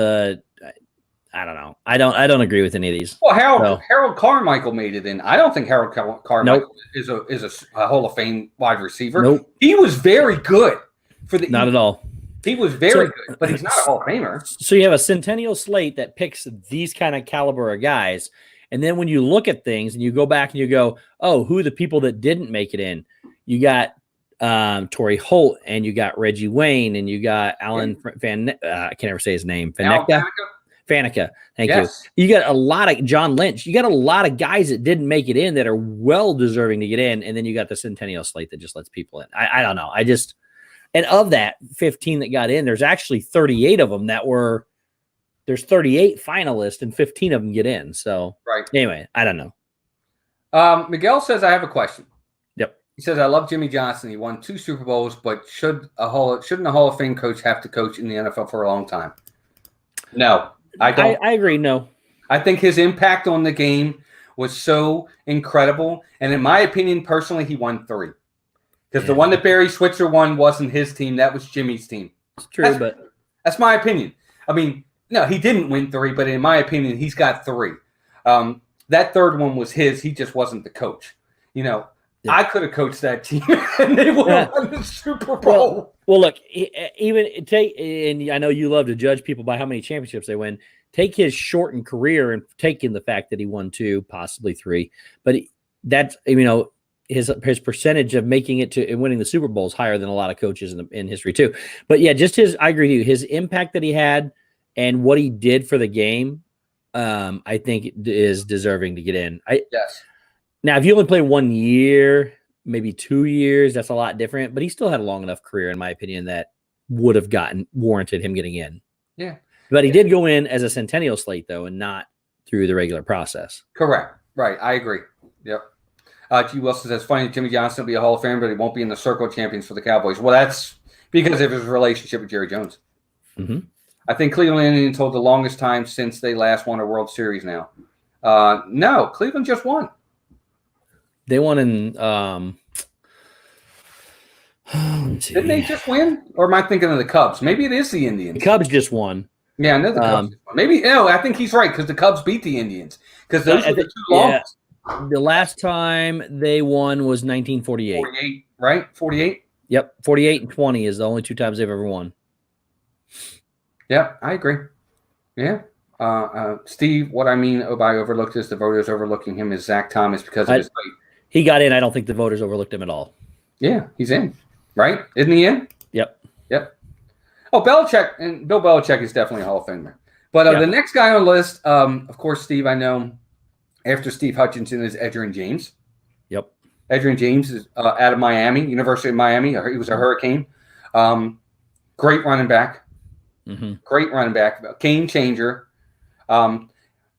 I don't know. I don't agree with any of these. Well, Harold Carmichael made it in. I don't think Harold Carmichael is a Hall of Fame wide receiver. Nope. He was very good for the Not at all. He was very good, but he's not a Hall of Famer. So you have a Centennial slate that picks these kind of caliber of guys. And then when you look at things and you go back and you go, oh, who are the people that didn't make it in? You got Torrey Holt, and you got Reggie Wayne, and you got Alan I can't ever say his name. Faneca. Thank you. You got a lot of John Lynch. You got a lot of guys that didn't make it in that are well deserving to get in. And then you got the Centennial slate that just lets people in. I don't know. And of that 15 that got in, there's actually 38 of them there's 38 finalists and 15 of them get in. So anyway, I don't know. Miguel says, I have a question. Yep. He says, I love Jimmy Johnson. He won 2 Super Bowls, but shouldn't a Hall of Fame coach have to coach in the NFL for a long time? No, I don't. I agree. No, I think his impact on the game was so incredible. And in my opinion, personally, he won 3. Because the one that Barry Switzer won wasn't his team. That was Jimmy's team. It's true, but that's my opinion. I mean, no, he didn't win 3, but in my opinion, he's got 3. That third one was his. He just wasn't the coach. I could have coached that team, and they would have won the Super Bowl. Well, look, and I know you love to judge people by how many championships they win. Take his shortened career and take in the fact that he won 2, possibly 3. But that's, his percentage of making it to and winning the Super Bowl is higher than a lot of coaches in history too. But yeah, just I agree with you. His impact that he had and what he did for the game, I think is deserving to get in. Yes. Now, if you only play 1 year, maybe 2 years, that's a lot different. But he still had a long enough career, in my opinion, that would have warranted him getting in. Yeah. But he did go in as a Centennial slate, though, and not through the regular process. Correct. Right. I agree. Yep. G. Wilson says, funny, Jimmy Johnson will be a Hall of Famer, but he won't be in the Circle of Champions for the Cowboys. Well, that's because of his relationship with Jerry Jones. Mm-hmm. I think Cleveland Indians hold the longest time since they last won a World Series now. No, Cleveland just won. They won in didn't they just win? Or am I thinking of the Cubs? Maybe it is the Indians. The Cubs just won. Yeah, I know the Cubs just won. Maybe, I think he's right because the Cubs beat the Indians. Because those were the 2 longest. The last time they won was 1948. 48, right? 48? Yep. 48 and 20 is the only 2 times they've ever won. Yeah, I agree. Yeah. Steve, what I mean by overlooked is the voters overlooking him is Zach Thomas because of his height. He got in. I don't think the voters overlooked him at all. Yeah, he's in. Right? Isn't he in? Yep. Oh, Belichick, and Bill Belichick is definitely a Hall of Famer. But the next guy on the list, of course, Steve, I know after Steve Hutchinson is Edgerrin James. Yep. Edgerrin James is out of Miami, University of Miami. He was a Hurricane. Great running back. Mm-hmm. Great running back. Game changer.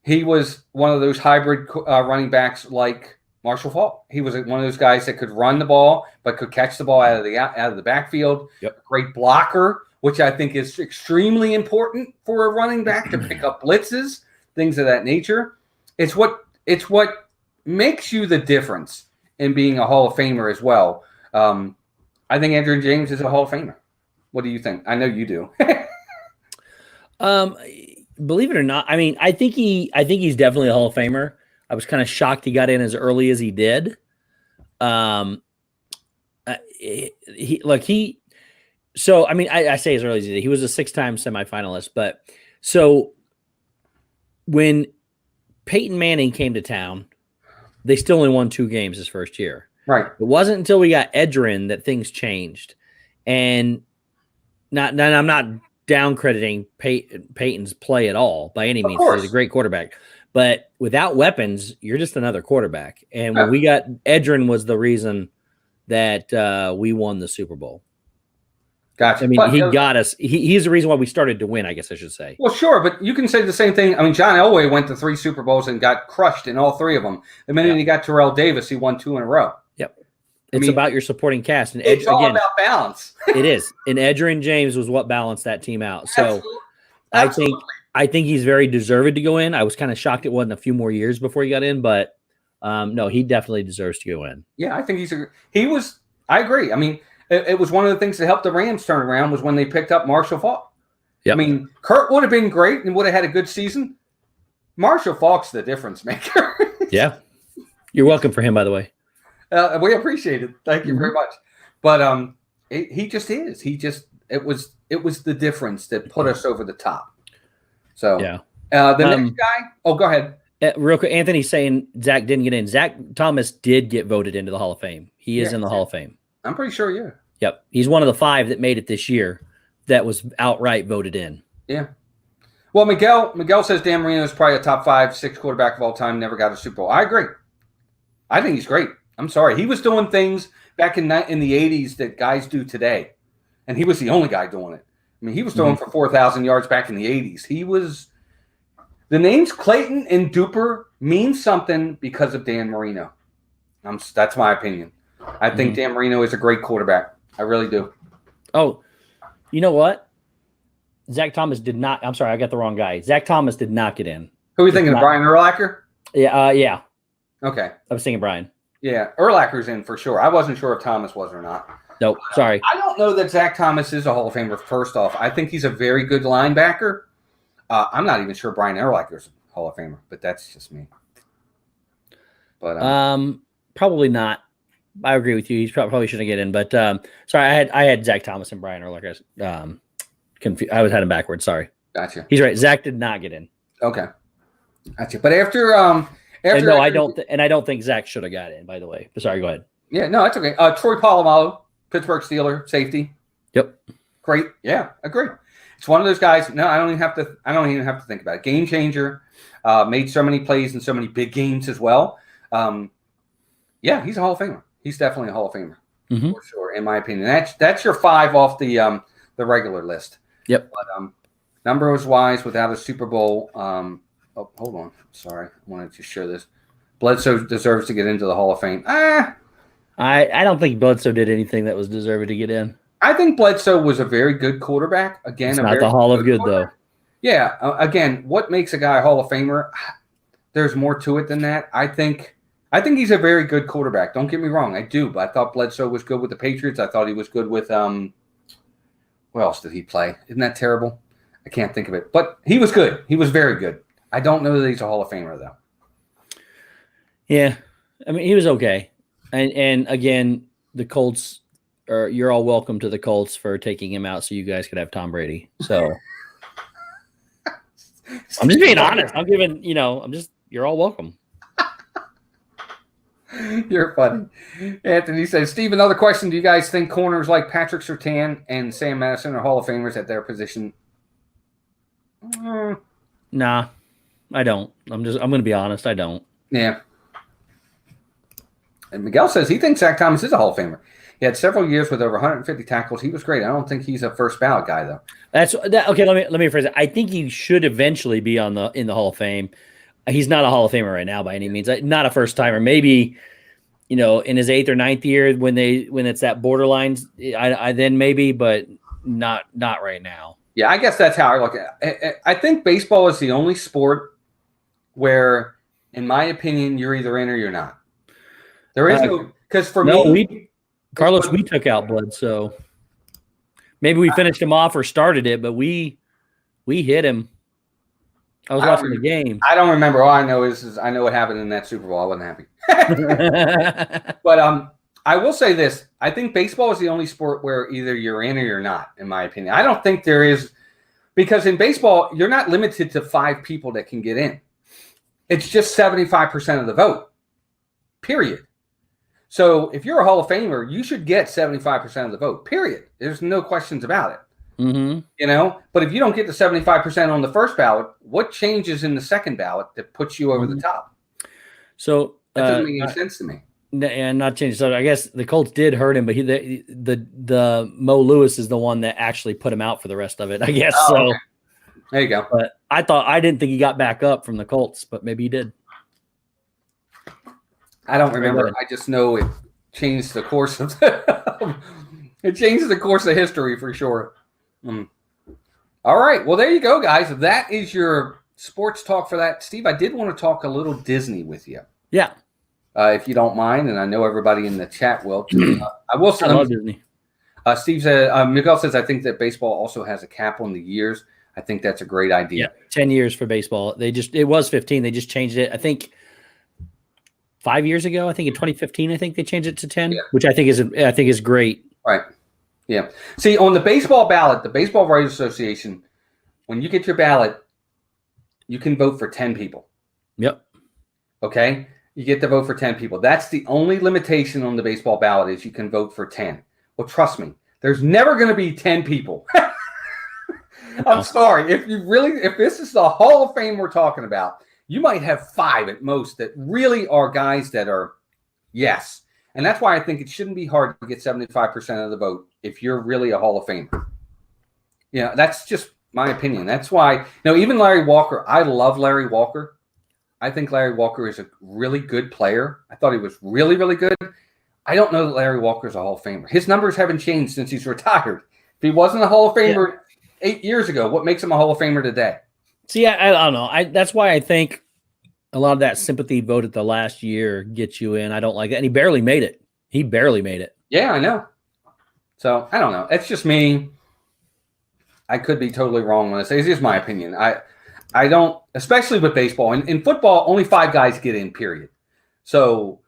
He was one of those hybrid running backs like Marshall Faulk. He was one of those guys that could run the ball but could catch the ball out of the backfield. Yep. Great blocker, which I think is extremely important for a running back to pick up blitzes, things of that nature. It's what makes you the difference in being a Hall of Famer as well. I think Edgerrin James is a Hall of Famer. What do you think? I know you do. Believe it or not, I mean, I think he's definitely a Hall of Famer. I was kind of shocked he got in as early as he did. So I mean, I say as early as he did. He was a 6-time semifinalist, but so when Peyton Manning came to town, they still only won 2 games his first year. Right. It wasn't until we got Edgerrin that things changed, and I'm not down crediting Peyton's play at all by any means. He's a great quarterback, but without weapons, you're just another quarterback. And when we got Edgerrin was the reason that we won the Super Bowl. Gotcha. I mean, he got us. He's the reason why we started to win, I guess I should say. Well, sure, but you can say the same thing. I mean, John Elway went to 3 Super Bowls and got crushed in all 3 of them. The minute he got Terrell Davis, he won 2 in a row. Yep. It's about your supporting cast. And it's all about balance. It is. And Edgerrin James was what balanced that team out. So Absolutely. I think he's very deserved to go in. I was kind of shocked it wasn't a few more years before he got in, but no, he definitely deserves to go in. Yeah, I think I agree. I mean, it was one of the things that helped the Rams turn around was when they picked up Marshall Faulk. Yep. I mean, Kurt would have been great and would have had a good season. Marshall Faulk's the difference maker. Yeah. You're welcome for him, by the way. We appreciate it. Thank you very much. But he just is. It was the difference that put us over the top. So yeah. The next guy. Oh, go ahead. Real quick, Anthony's saying Zach didn't get in. Zach Thomas did get voted into the Hall of Fame. He is in the Hall of Fame. I'm pretty sure, yeah. Yep. He's one of the 5 that made it this year that was outright voted in. Yeah. Well, Miguel says Dan Marino is probably a top 5, 6 quarterback of all time, never got a Super Bowl. I agree. I think he's great. I'm sorry. He was doing things back in the 80s that guys do today, and he was the only guy doing it. I mean, he was throwing for 4,000 yards back in the 80s. The names Clayton and Duper mean something because of Dan Marino. That's my opinion. I think Dan Marino is a great quarterback. I really do. Oh, you know what? Zach Thomas did not. I'm sorry, I got the wrong guy. Zach Thomas did not get in. Who are you thinking of, Brian Urlacher? Yeah. Yeah. Okay. I was thinking Brian. Yeah, Urlacher's in for sure. I wasn't sure if Thomas was or not. Nope, sorry. I don't know that Zach Thomas is a Hall of Famer, first off. I think he's a very good linebacker. I'm not even sure Brian Urlacher's a Hall of Famer, but that's just me. But probably not. I agree with you. He probably shouldn't get in. But sorry, I had Zach Thomas and Brian Urlacher. I was heading backwards. Sorry. Gotcha. He's right. Zach did not get in. Okay. Gotcha. But after I don't think Zach should have got in. By the way, but sorry. Go ahead. Yeah, no, that's okay. Troy Polamalu, Pittsburgh Steeler, safety. Yep. Great. Yeah, agree. It's one of those guys. No, I don't even have to think about it. Game changer. Made so many plays in so many big games as well. Yeah, he's a Hall of Famer. He's definitely a Hall of Famer for sure, in my opinion. That's your 5 off the regular list. Yep. But numbers wise, without a Super Bowl. Oh, hold on. Sorry, I wanted to share this. Bledsoe deserves to get into the Hall of Fame. I don't think Bledsoe did anything that was deserving to get in. I think Bledsoe was a very good quarterback. Again, it's not the Hall of Good, though. Yeah. Again, what makes a guy a Hall of Famer? There's more to it than that. I think he's a very good quarterback. Don't get me wrong. I do. But I thought Bledsoe was good with the Patriots. I thought he was good with where else did he play? Isn't that terrible? I can't think of it. But he was good. He was very good. I don't know that he's a Hall of Famer, though. Yeah. I mean, he was okay. And again, the Colts, you're all welcome to the Colts for taking him out so you guys could have Tom Brady. So I'm just being honest. I'm giving, you're all welcome. You're funny. Anthony says, Steve, another question. Do you guys think corners like Patrick Surtain and Sam Madison are Hall of Famers at their position? Nah, I don't. I'm going to be honest. I don't. Yeah. And Miguel says he thinks Zach Thomas is a Hall of Famer. He had several years with over 150 tackles. He was great. I don't think he's a first ballot guy, though. Okay. Let me rephrase it. I think he should eventually be in the Hall of Fame. He's not a Hall of Famer right now by any means. Not a first timer. Maybe, in his 8th or 9th year when it's that borderline, I then maybe, but not right now. Yeah, I guess that's how I look at it. I think baseball is the only sport where, in my opinion, you're either in or you're not. There is no, because for me, Carlos, we took out blood, so maybe we finished him off or started it, but we hit him. I was watching the game. I don't remember. All I know is I know what happened in that Super Bowl. I wasn't happy. But I will say this. I think baseball is the only sport where either you're in or you're not, in my opinion. I don't think there is, because in baseball, you're not limited to 5 people that can get in. It's just 75% of the vote, period. So if you're a Hall of Famer, you should get 75% of the vote, period. There's no questions about it. Mm-hmm. You know, but if you don't get the 75% on the first ballot, what changes in the second ballot that puts you over the top? So that doesn't make any sense to me. And not changing. So I guess the Colts did hurt him, but the Mo Lewis is the one that actually put him out for the rest of it, I guess. Okay. There you go. But I didn't think he got back up from the Colts, but maybe he did. I don't remember. I just know it changed the course of it changed the course of history for sure. All right. Well, there you go, guys. That is your sports talk for that. Steve, I did want to talk a little Disney with you. Yeah. If you don't mind, and I know everybody in the chat will. I will say, I love Disney. Steve said, Miguel says, I think that baseball also has a cap on the years. I think that's a great idea. Yeah, 10 years for baseball. It was 15. They just changed it. I think 5 years ago. I think in 2015, I think they changed it to 10, which I think is great. Right. Yeah. See, on the baseball ballot, the Baseball Writers Association, when you get your ballot, you can vote for 10 people. Yep. Okay? You get to vote for 10 people. That's the only limitation on the baseball ballot is you can vote for 10. Well, trust me, there's never going to be 10 people. I'm sorry. If this is the Hall of Fame we're talking about, you might have 5 at most that really are guys that are, yes. And that's why I think it shouldn't be hard to get 75% of the vote if you're really a Hall of Famer. Yeah, that's just my opinion. That's why, even Larry Walker, I love Larry Walker. I think Larry Walker is a really good player. I thought he was really, really good. I don't know that Larry Walker is a Hall of Famer. His numbers haven't changed since he's retired. If he wasn't a Hall of Famer 8 years ago, what makes him a Hall of Famer today? See, I don't know. That's why I think a lot of that sympathy vote at the last year gets you in. I don't like that. And he barely made it. Yeah, I know. So, I don't know. It's just me. I could be totally wrong when I say it's just my opinion. I don't, especially with baseball. In football, only 5 guys get in, period. So,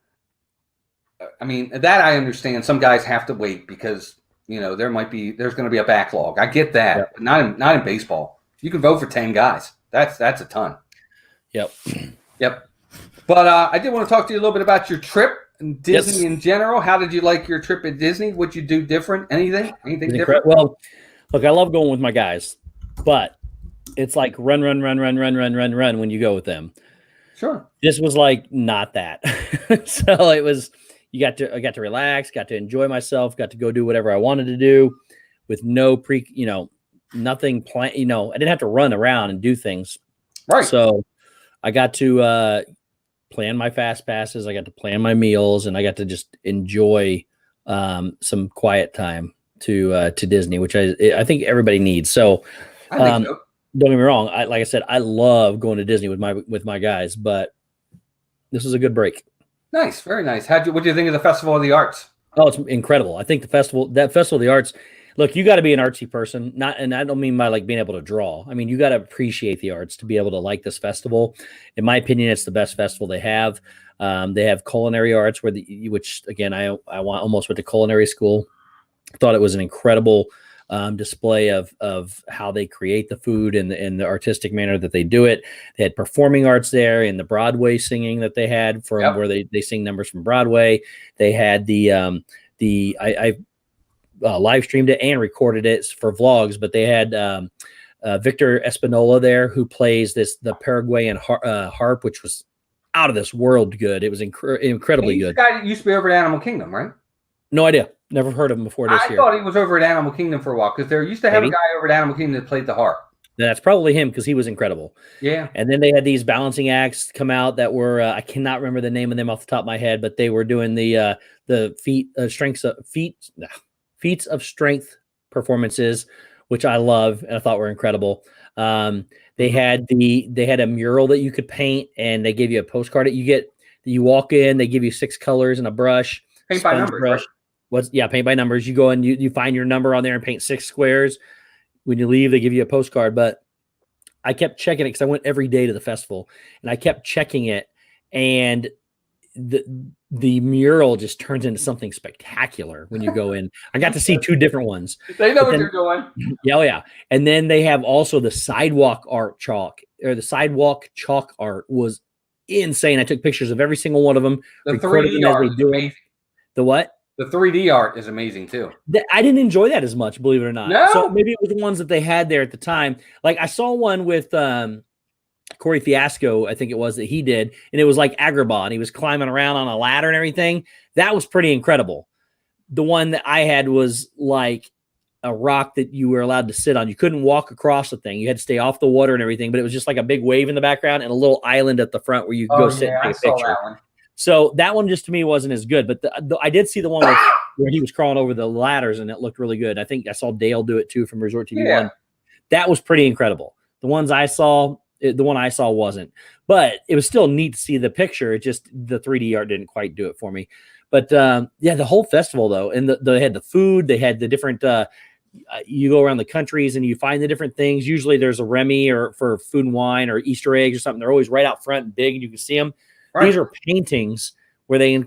I mean, that I understand. Some guys have to wait because, there's going to be a backlog. I get that, but not in baseball. You can vote for 10 guys. That's a ton. Yep. But I did want to talk to you a little bit about your trip and Disney in general. How did you like your trip at Disney? What'd you do different? Anything different? Well, look, I love going with my guys, but it's like run when you go with them. Sure. This was like not that. So it was, I got to relax, got to enjoy myself, got to go do whatever I wanted to do with no nothing planned. I didn't have to run around and do things. Right. So I got to plan my fast passes. I got to plan my meals, and I got to just enjoy some quiet time to Disney, which I think everybody needs. So, I think so. Don't get me wrong. Like I said, I love going to Disney with my guys, but this was a good break. Nice, very nice. What do you think of the Festival of the Arts? Oh, it's incredible. I think that Festival of the Arts. Look, you got to be an artsy person, and I don't mean by like being able to draw. I mean, you got to appreciate the arts to be able to like this festival. In my opinion, it's the best festival they have. They have culinary arts which again, I almost went to culinary school. Thought it was an incredible display of how they create the food and the artistic manner that they do it. They had performing arts there and the Broadway singing that they had from where they sing numbers from Broadway. They had I live streamed it and recorded it for vlogs, but they had Victor Espinola there, who plays the Paraguayan harp, which was out of this world good. It was incredibly good. This guy used to be over at Animal Kingdom, right? No idea. Never heard of him before this year. I thought he was over at Animal Kingdom for a while because they used to have a guy over at Animal Kingdom that played the harp. That's probably him because he was incredible. Yeah. And then they had these balancing acts come out that were I cannot remember the name of them off the top of my head, but they were doing the feats of strength performances, which I love and I thought were incredible. They had a mural that you could paint, and they gave you a postcard that you walk in. They give you 6 colors and a brush. Paint by numbers. Brush. Paint by numbers. You go and you find your number on there and paint 6 squares. When you leave, they give you a postcard. But I kept checking it because I went every day to the festival, and I kept checking it, and the mural just turns into something spectacular when you go in. I got to see 2 different ones. They know what they're doing. Yeah, oh yeah. And then they have also the sidewalk chalk art was insane. I took pictures of every single one of them. The 3D art is amazing. The what? The 3D art is amazing too. I didn't enjoy that as much, believe it or not. No? So maybe it was the ones that they had there at the time. Like I saw one with Corey Fiasco, I think it was, that he did, and it was like Agrabah, and he was climbing around on a ladder and everything. That was pretty incredible. The one that I had was like a rock that you were allowed to sit on. You couldn't walk across the thing. You had to stay off the water and everything, but it was just like a big wave in the background and a little island at the front where you could go sit and take a picture. That one. So that one just to me wasn't as good, but I did see the one where he was crawling over the ladders, and it looked really good. I think I saw Dale do it too from Resort TV 1. That was pretty incredible. The one I saw wasn't, but it was still neat to see the picture. It just, the 3D art didn't quite do it for me. But the whole festival though, and they had the food, they had the different, you go around the countries and you find the different things. Usually there's a Remy or for food and wine or Easter eggs or something. They're always right out front and big, and you can see them. Right. These are paintings where they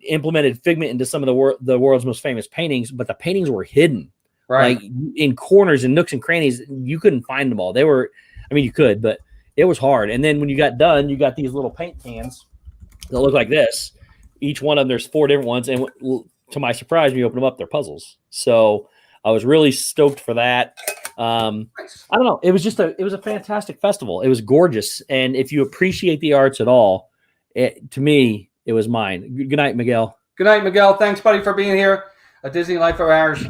implemented Figment into some of the world's most famous paintings, but the paintings were hidden, right? Like in corners and nooks and crannies. You couldn't find them all. They were, I mean, you could, but it was hard. And then when you got done, you got these little paint cans that look like this. Each one of them, there's 4 different ones. And to my surprise, when you open them up, they're puzzles. So I was really stoked for that. Nice. I don't know. It was a fantastic festival. It was gorgeous. And if you appreciate the arts at all, to me, it was mine. Good night, Miguel. Good night, Miguel. Thanks, buddy, for being here. A Disney Life for ours.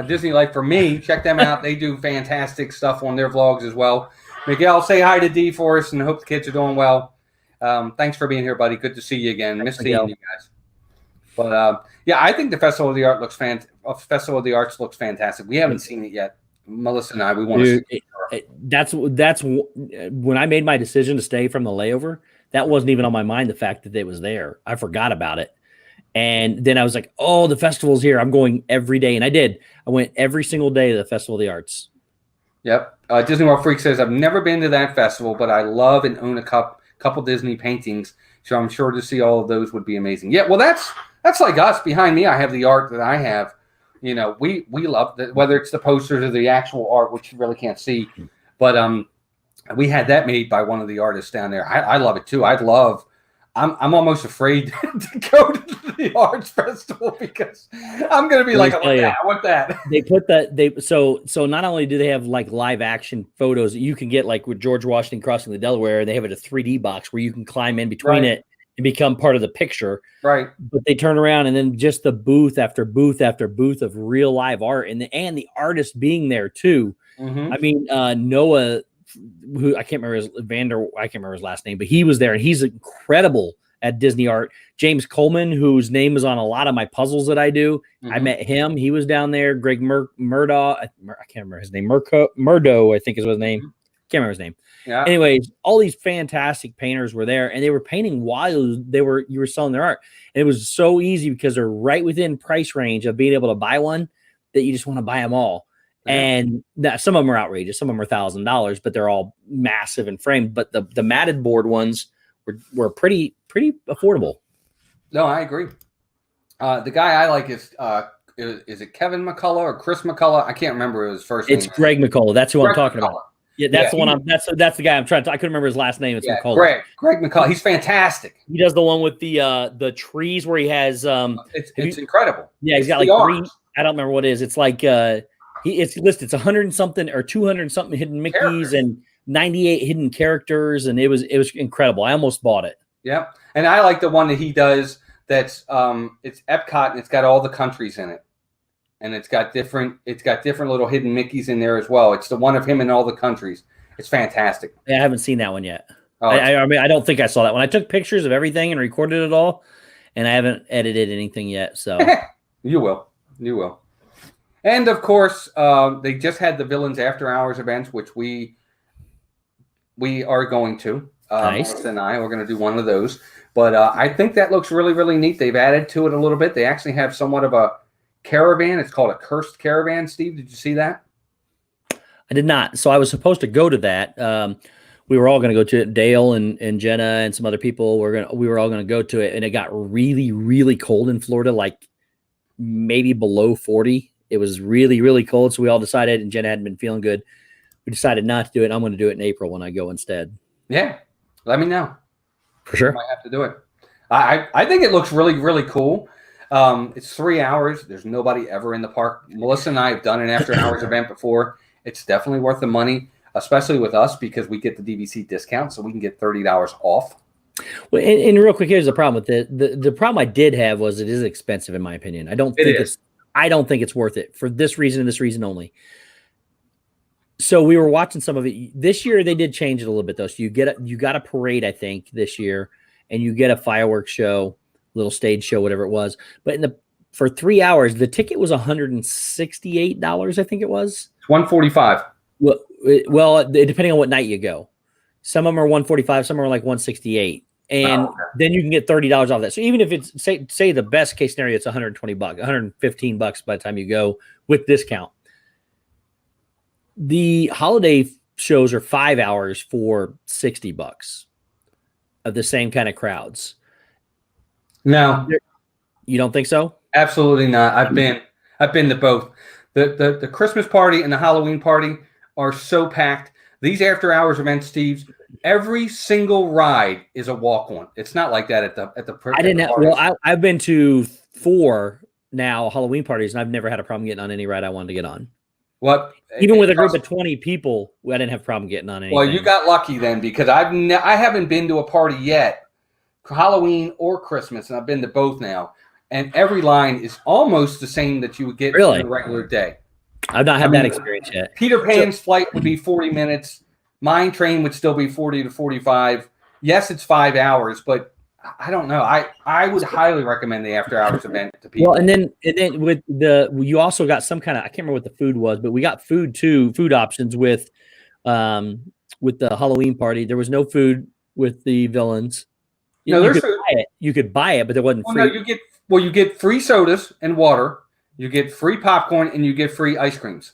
Disney Life for me. Check them out. They do fantastic stuff on their vlogs as well. Miguel, say hi to Dee for us, and hope the kids are doing well. Thanks for being here, buddy. Good to see you again. Miss seeing you guys. But I think the Festival of the Arts looks fantastic. We haven't seen it yet. Melissa and I, we want to see it. That's when I made my decision to stay from the layover. That wasn't even on my mind, the fact that it was there. I forgot about it. And then I was like, oh, the festival's here. I'm going every day. And I did. I went every single day to the Festival of the Arts. Yep. Disney World Freak says, I've never been to that festival, but I love and own a couple Disney paintings. So I'm sure to see all of those would be amazing. Yeah, well, that's like us. Behind me, I have the art that I have. You know, we love that, whether it's the posters or the actual art, which you really can't see. But we had that made by one of the artists down there. I love it too. I'm almost afraid to go to the arts festival because I'm going to be like, I want that. They put that. So not only do they have like live action photos that you can get, like with George Washington crossing the Delaware, they have it a 3D box where you can climb in between it and become part of the picture. Right. But they turn around and then just the booth after booth after booth of real live art and the artist being there too. Mm-hmm. I mean, Noah, who I can't remember his last name, but he was there and he's incredible at Disney art. James Coleman, whose name is on a lot of my puzzles that I do. Mm-hmm. I met him. He was down there. Greg Murdaugh. I can't remember his name. Murdo, I think is his name. Can't remember his name. Yeah. Anyways, all these fantastic painters were there and they were painting while you were selling their art. And it was so easy because they're right within price range of being able to buy one that you just want to buy them all. And some of them are outrageous. Some of them are $1,000, but they're all massive and framed. But the matted board ones were pretty affordable. No, I agree. The guy I like is it Kevin McCullough or Chris McCullough? I can't remember his first name. It's Greg McCullough. That's who I'm talking about. Yeah, that's the one. That's the guy I'm trying to. I couldn't remember his last name. It's McCullough. Greg McCullough. He's fantastic. He does the one with the trees where he has. It's incredible. Yeah, he's got like green. I don't remember what it is. It's like it's listed. It's 100 something or 200 something hidden Mickeys and 98 hidden characters, and it was incredible. I almost bought it. Yeah, and I like the one that he does. That's it's Epcot and it's got all the countries in it, and it's got different little hidden Mickeys in there as well. It's the one of him in all the countries. It's fantastic. Yeah, I haven't seen that one yet. Oh, I mean, I don't think I saw that one. I took pictures of everything and recorded it all, and I haven't edited anything yet. So you will. And of course, they just had the Villains After Hours events, which we are going to. Nice. Melissa and I, we're going to do one of those. But I think that looks really, really neat. They've added to it a little bit. They actually have somewhat of a caravan. It's called a Cursed Caravan. Steve, did you see that? I did not. So I was supposed to go to that. We were all going to go to it. Dale and Jenna and some other people we were all going to go to it, and it got really, really cold in Florida, like maybe below 40. It was really, really cold. So we all decided, and Jenna hadn't been feeling good. We decided not to do it. I'm going to do it in April when I go instead. Yeah. Let me know. For sure. I might have to do it. I think it looks really, really cool. It's 3 hours. There's nobody ever in the park. Melissa and I have done an after-hours event before. It's definitely worth the money, especially with us because we get the DVC discount, so we can get $30 off. Well, and real quick, here's the problem with it. The problem I did have was it is expensive, in my opinion. I don't think it's worth it for this reason and this reason only. So we were watching some of it this year. They did change it a little bit though. So you got a parade, I think, this year, and you get a fireworks show, little stage show, whatever it was. But for 3 hours, the ticket was $168. I think it was $145. Well, depending on what night you go. Some of them are $145, some are like $168, and then you can get $30 off that. So even if it's say the best case scenario, it's $120, $115 by the time you go with discount. The holiday shows are 5 hours for $60 of the same kind of crowds. No, you don't think so? Absolutely not. I've been to both. The Christmas party and the Halloween party are so packed. These after hours events, Steve, every single ride is a walk on. It's not like that at the I didn't have, well, I've been to 4 now Halloween parties, and I've never had a problem getting on any ride I wanted to get on. What? Even with a group of 20 people, I didn't have a problem getting on anything. Well, you got lucky then, because I haven't been to a party yet, Halloween or Christmas, and I've been to both now, and every line is almost the same that you would get on a regular day. I've not had that experience yet. Peter Pan's flight would be 40 minutes. Mine train would still be 40 to 45. Yes, it's 5 hours, but I don't know. I would highly recommend the after hours event to people. Well, and then with you also got some kind of, I can't remember what the food was, but we got food options with the Halloween party. There was no food with the villains. You could buy it, but there wasn't free. No, you get free sodas and water. You get free popcorn and you get free ice creams.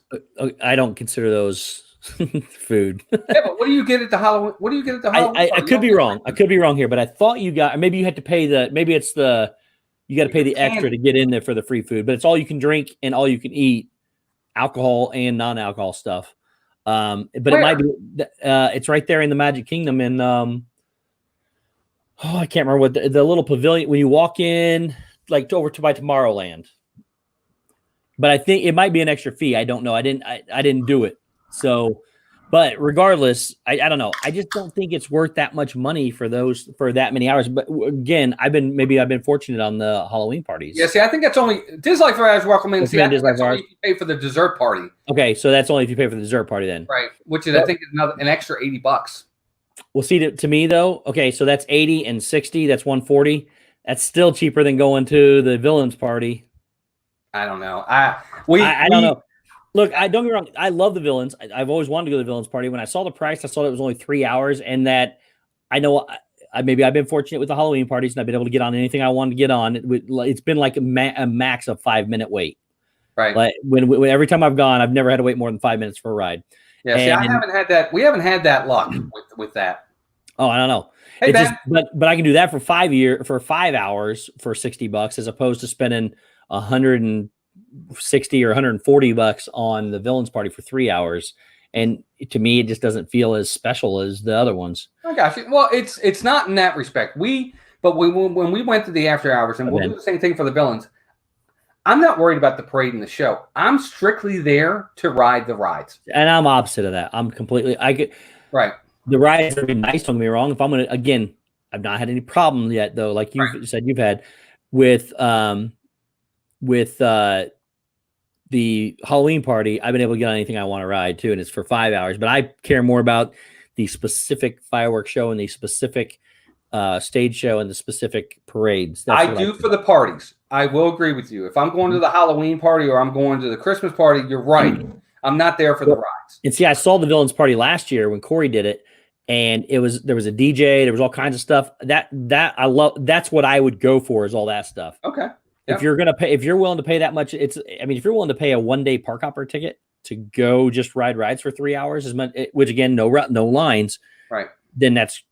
I don't consider those food. Yeah, but what do you get at the Halloween? What do you get at the Halloween? I could be wrong. I could be wrong here, but I thought you got. Maybe you had to pay you got to pay the extra to get in there for the free food. But it's all you can drink and all you can eat, alcohol and non-alcohol stuff. But Where? It might be. It's right there in the Magic Kingdom in. I can't remember what the little pavilion when you walk in, like over to by Tomorrowland. But I think it might be an extra fee. I don't know. I didn't do it. So, but regardless, I don't know. I just don't think it's worth that much money for that many hours. But again, I've been fortunate on the Halloween parties. Yeah, see, I think that's only Disney Life I was recommending. See, that's only if you pay for the dessert party. Okay, so that's only if you pay for the dessert party then. Right, which is I think an extra $80. Well, see, to me though, okay, so that's 80 and 60. That's 140. That's still cheaper than going to the villains party. I don't know. I don't know. Look, don't get me wrong. I love the villains. I've always wanted to go to the villains party. When I saw the price, I saw that it was only 3 hours, and that I know maybe I've been fortunate with the Halloween parties, and I've been able to get on anything I wanted to get on. It's been like a max of 5-minute wait. Right. Like when every time I've gone, I've never had to wait more than 5 minutes for a ride. Yeah. See, I haven't had that. We haven't had that luck with that. Oh, I don't know. Hey, but I can do that for 5 hours for $60 as opposed to spending $160 or $140 on the villains party for 3 hours. And to me, it just doesn't feel as special as the other ones. I got you. Well, it's not in that respect. When we went to the after hours, and we'll do the same thing for the villains. I'm not worried about the parade and the show. I'm strictly there to ride the rides. And I'm opposite of that. Right. The rides are nice. Don't get me wrong. If I'm gonna I've not had any problem yet though. Like you said, you've had with the Halloween party. I've been able to get on anything I want to ride too, and it's for 5 hours. But I care more about the specific fireworks show and the specific stage show and the specific parades. I do for the parties. I will agree with you. If I'm going to the Halloween party or I'm going to the Christmas party, you're right. I'm not there for the rides. And see, I saw the villains party last year when Corey did it, and there was a DJ, there was all kinds of stuff. That I love. That's what I would go for, is all that stuff. Okay. If you're gonna pay, if you're willing to pay that much, if you're willing to pay a 1-day park hopper ticket to go just ride rides for 3 hours, which again, no lines, right? Then that's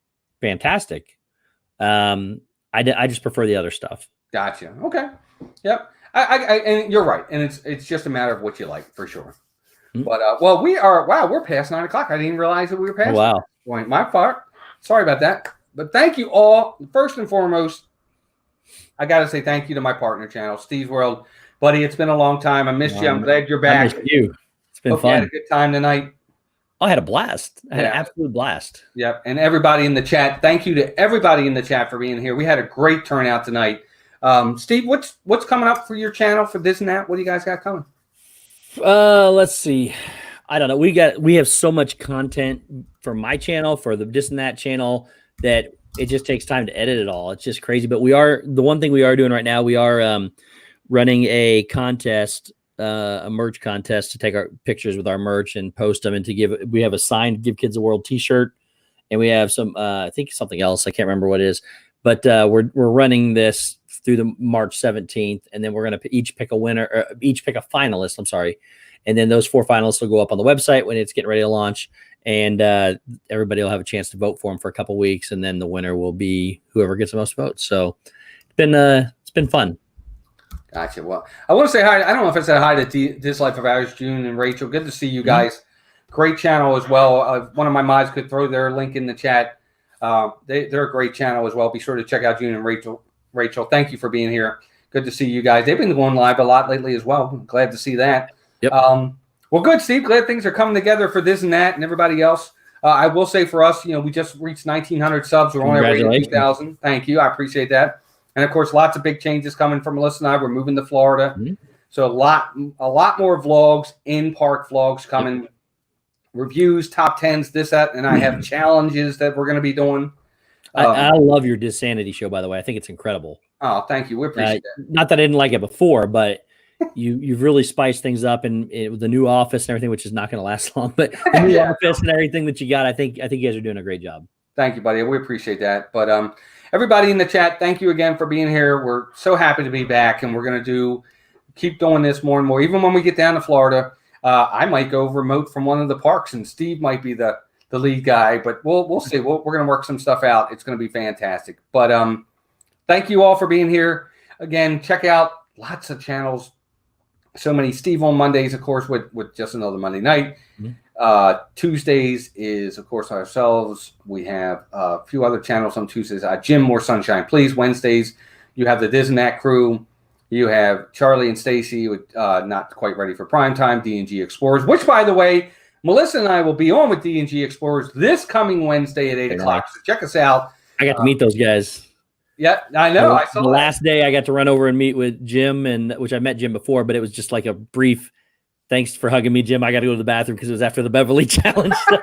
fantastic. I just prefer the other stuff. Gotcha. Okay. Yep. And you're right, and it's just a matter of what you like for sure. Mm-hmm. But we're past 9 o'clock. I didn't even realize that we were past. Oh, wow. Point. My fault. Sorry about that. But thank you all. First and foremost, I got to say thank you to my partner channel, Steve's World. Buddy, it's been a long time. I missed you. I'm glad you're back. I missed you. It's been fun. You had a good time tonight. I had a blast. I had an absolute blast. Yep. And everybody in the chat, thank you to everybody in the chat for being here. We had a great turnout tonight. Steve, what's coming up for your channel for this and that? What do you guys got coming? Let's see. I don't know. We have so much content for my channel, for the this and that channel, that it just takes time to edit it all. It's just crazy. But the one thing we are doing right now, we are running a contest, a merch contest to take our pictures with our merch and post them, and we have a signed Give Kids the World t-shirt, and we have some, I think something else. I can't remember what it is, but we're running this through the March 17th. And then we're going to each pick a winner, or each pick a finalist. I'm sorry. And then those 4 finalists will go up on the website when it's getting ready to launch, and everybody will have a chance to vote for them for a couple weeks. And then the winner will be whoever gets the most votes. So it's been fun. Gotcha. Well, I want to say hi. I don't know if I said hi to This Life of Ours, June and Rachel. Good to see you guys. Mm-hmm. Great channel as well. One of my mods could throw their link in the chat. They're a great channel as well. Be sure to check out June and Rachel. Rachel, thank you for being here. Good to see you guys. They've been going live a lot lately as well. I'm glad to see that. Yep. Well, good, Steve. Glad things are coming together for this and that and everybody else. I will say for us, we just reached 1,900 subs. We're on our way to 2,000. Thank you. I appreciate that. And, of course, lots of big changes coming from Melissa and I. We're moving to Florida. Mm-hmm. So a lot more vlogs, in-park vlogs coming, yep. Reviews, top 10s, this, that, and I have challenges that we're going to be doing. I love your Dissanity show, by the way. I think it's incredible. Oh, thank you. We appreciate that. Not that I didn't like it before, but you've really spiced things up, and with the new office and everything, which is not going to last long, but the new office and everything that you got, I think you guys are doing a great job. Thank you, buddy. We appreciate that. But everybody in the chat, thank you again for being here. We're so happy to be back, and we're going to keep doing this more and more. Even when we get down to Florida, I might go remote from one of the parks, and Steve might be the lead guy, but we'll see. We're going to work some stuff out. It's going to be fantastic. But thank you all for being here. Again, check out lots of channels. So many. Steve on Mondays, of course, with Just Another Monday Night. Mm-hmm. Tuesdays is, of course, ourselves. We have a few other channels on Tuesdays. Jim, More Sunshine, Please. Wednesdays, you have the Diz and That crew. You have Charlie and Stacy with Not Quite Ready for Prime Time, D&G Explorers, which, by the way, Melissa and I will be on with D&G Explorers this coming Wednesday at 8 o'clock. So check us out. I got to meet those guys. Yeah, I know. I saw the last day I got to run over and meet with Jim, which I met Jim before, but it was just like a brief thanks for hugging me, Jim. I got to go to the bathroom because it was after the Beverly Challenge. So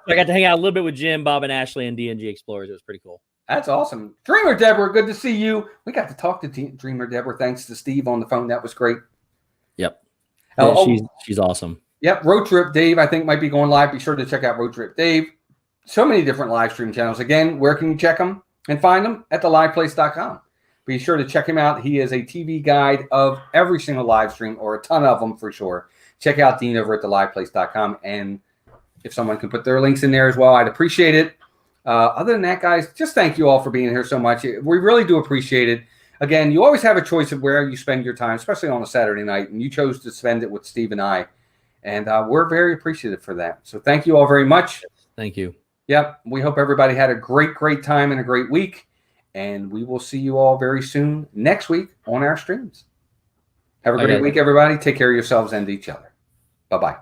I got to hang out a little bit with Jim, Bob, and Ashley and D&G Explorers. It was pretty cool. That's awesome. Dreamer Deborah, good to see you. We got to talk to Dreamer Deborah thanks to Steve on the phone. That was great. Yep. Yeah, she's awesome. Yep. Road Trip Dave, I think, might be going live. Be sure to check out Road Trip Dave. So many different live stream channels. Again, where can you check them and find them? At theliveplace.com. Be sure to check him out. He is a TV guide of every single live stream, or a ton of them for sure. Check out Dean over at theliveplace.com. And if someone can put their links in there as well, I'd appreciate it. Other than that, guys, just thank you all for being here so much. We really do appreciate it. Again, you always have a choice of where you spend your time, especially on a Saturday night, and you chose to spend it with Steve and I. And we're very appreciative for that. So thank you all very much. Thank you. Yep. We hope everybody had a great, great time and a great week. And we will see you all very soon next week on our streams. Have a great week, everybody. Take care of yourselves and each other. Bye-bye.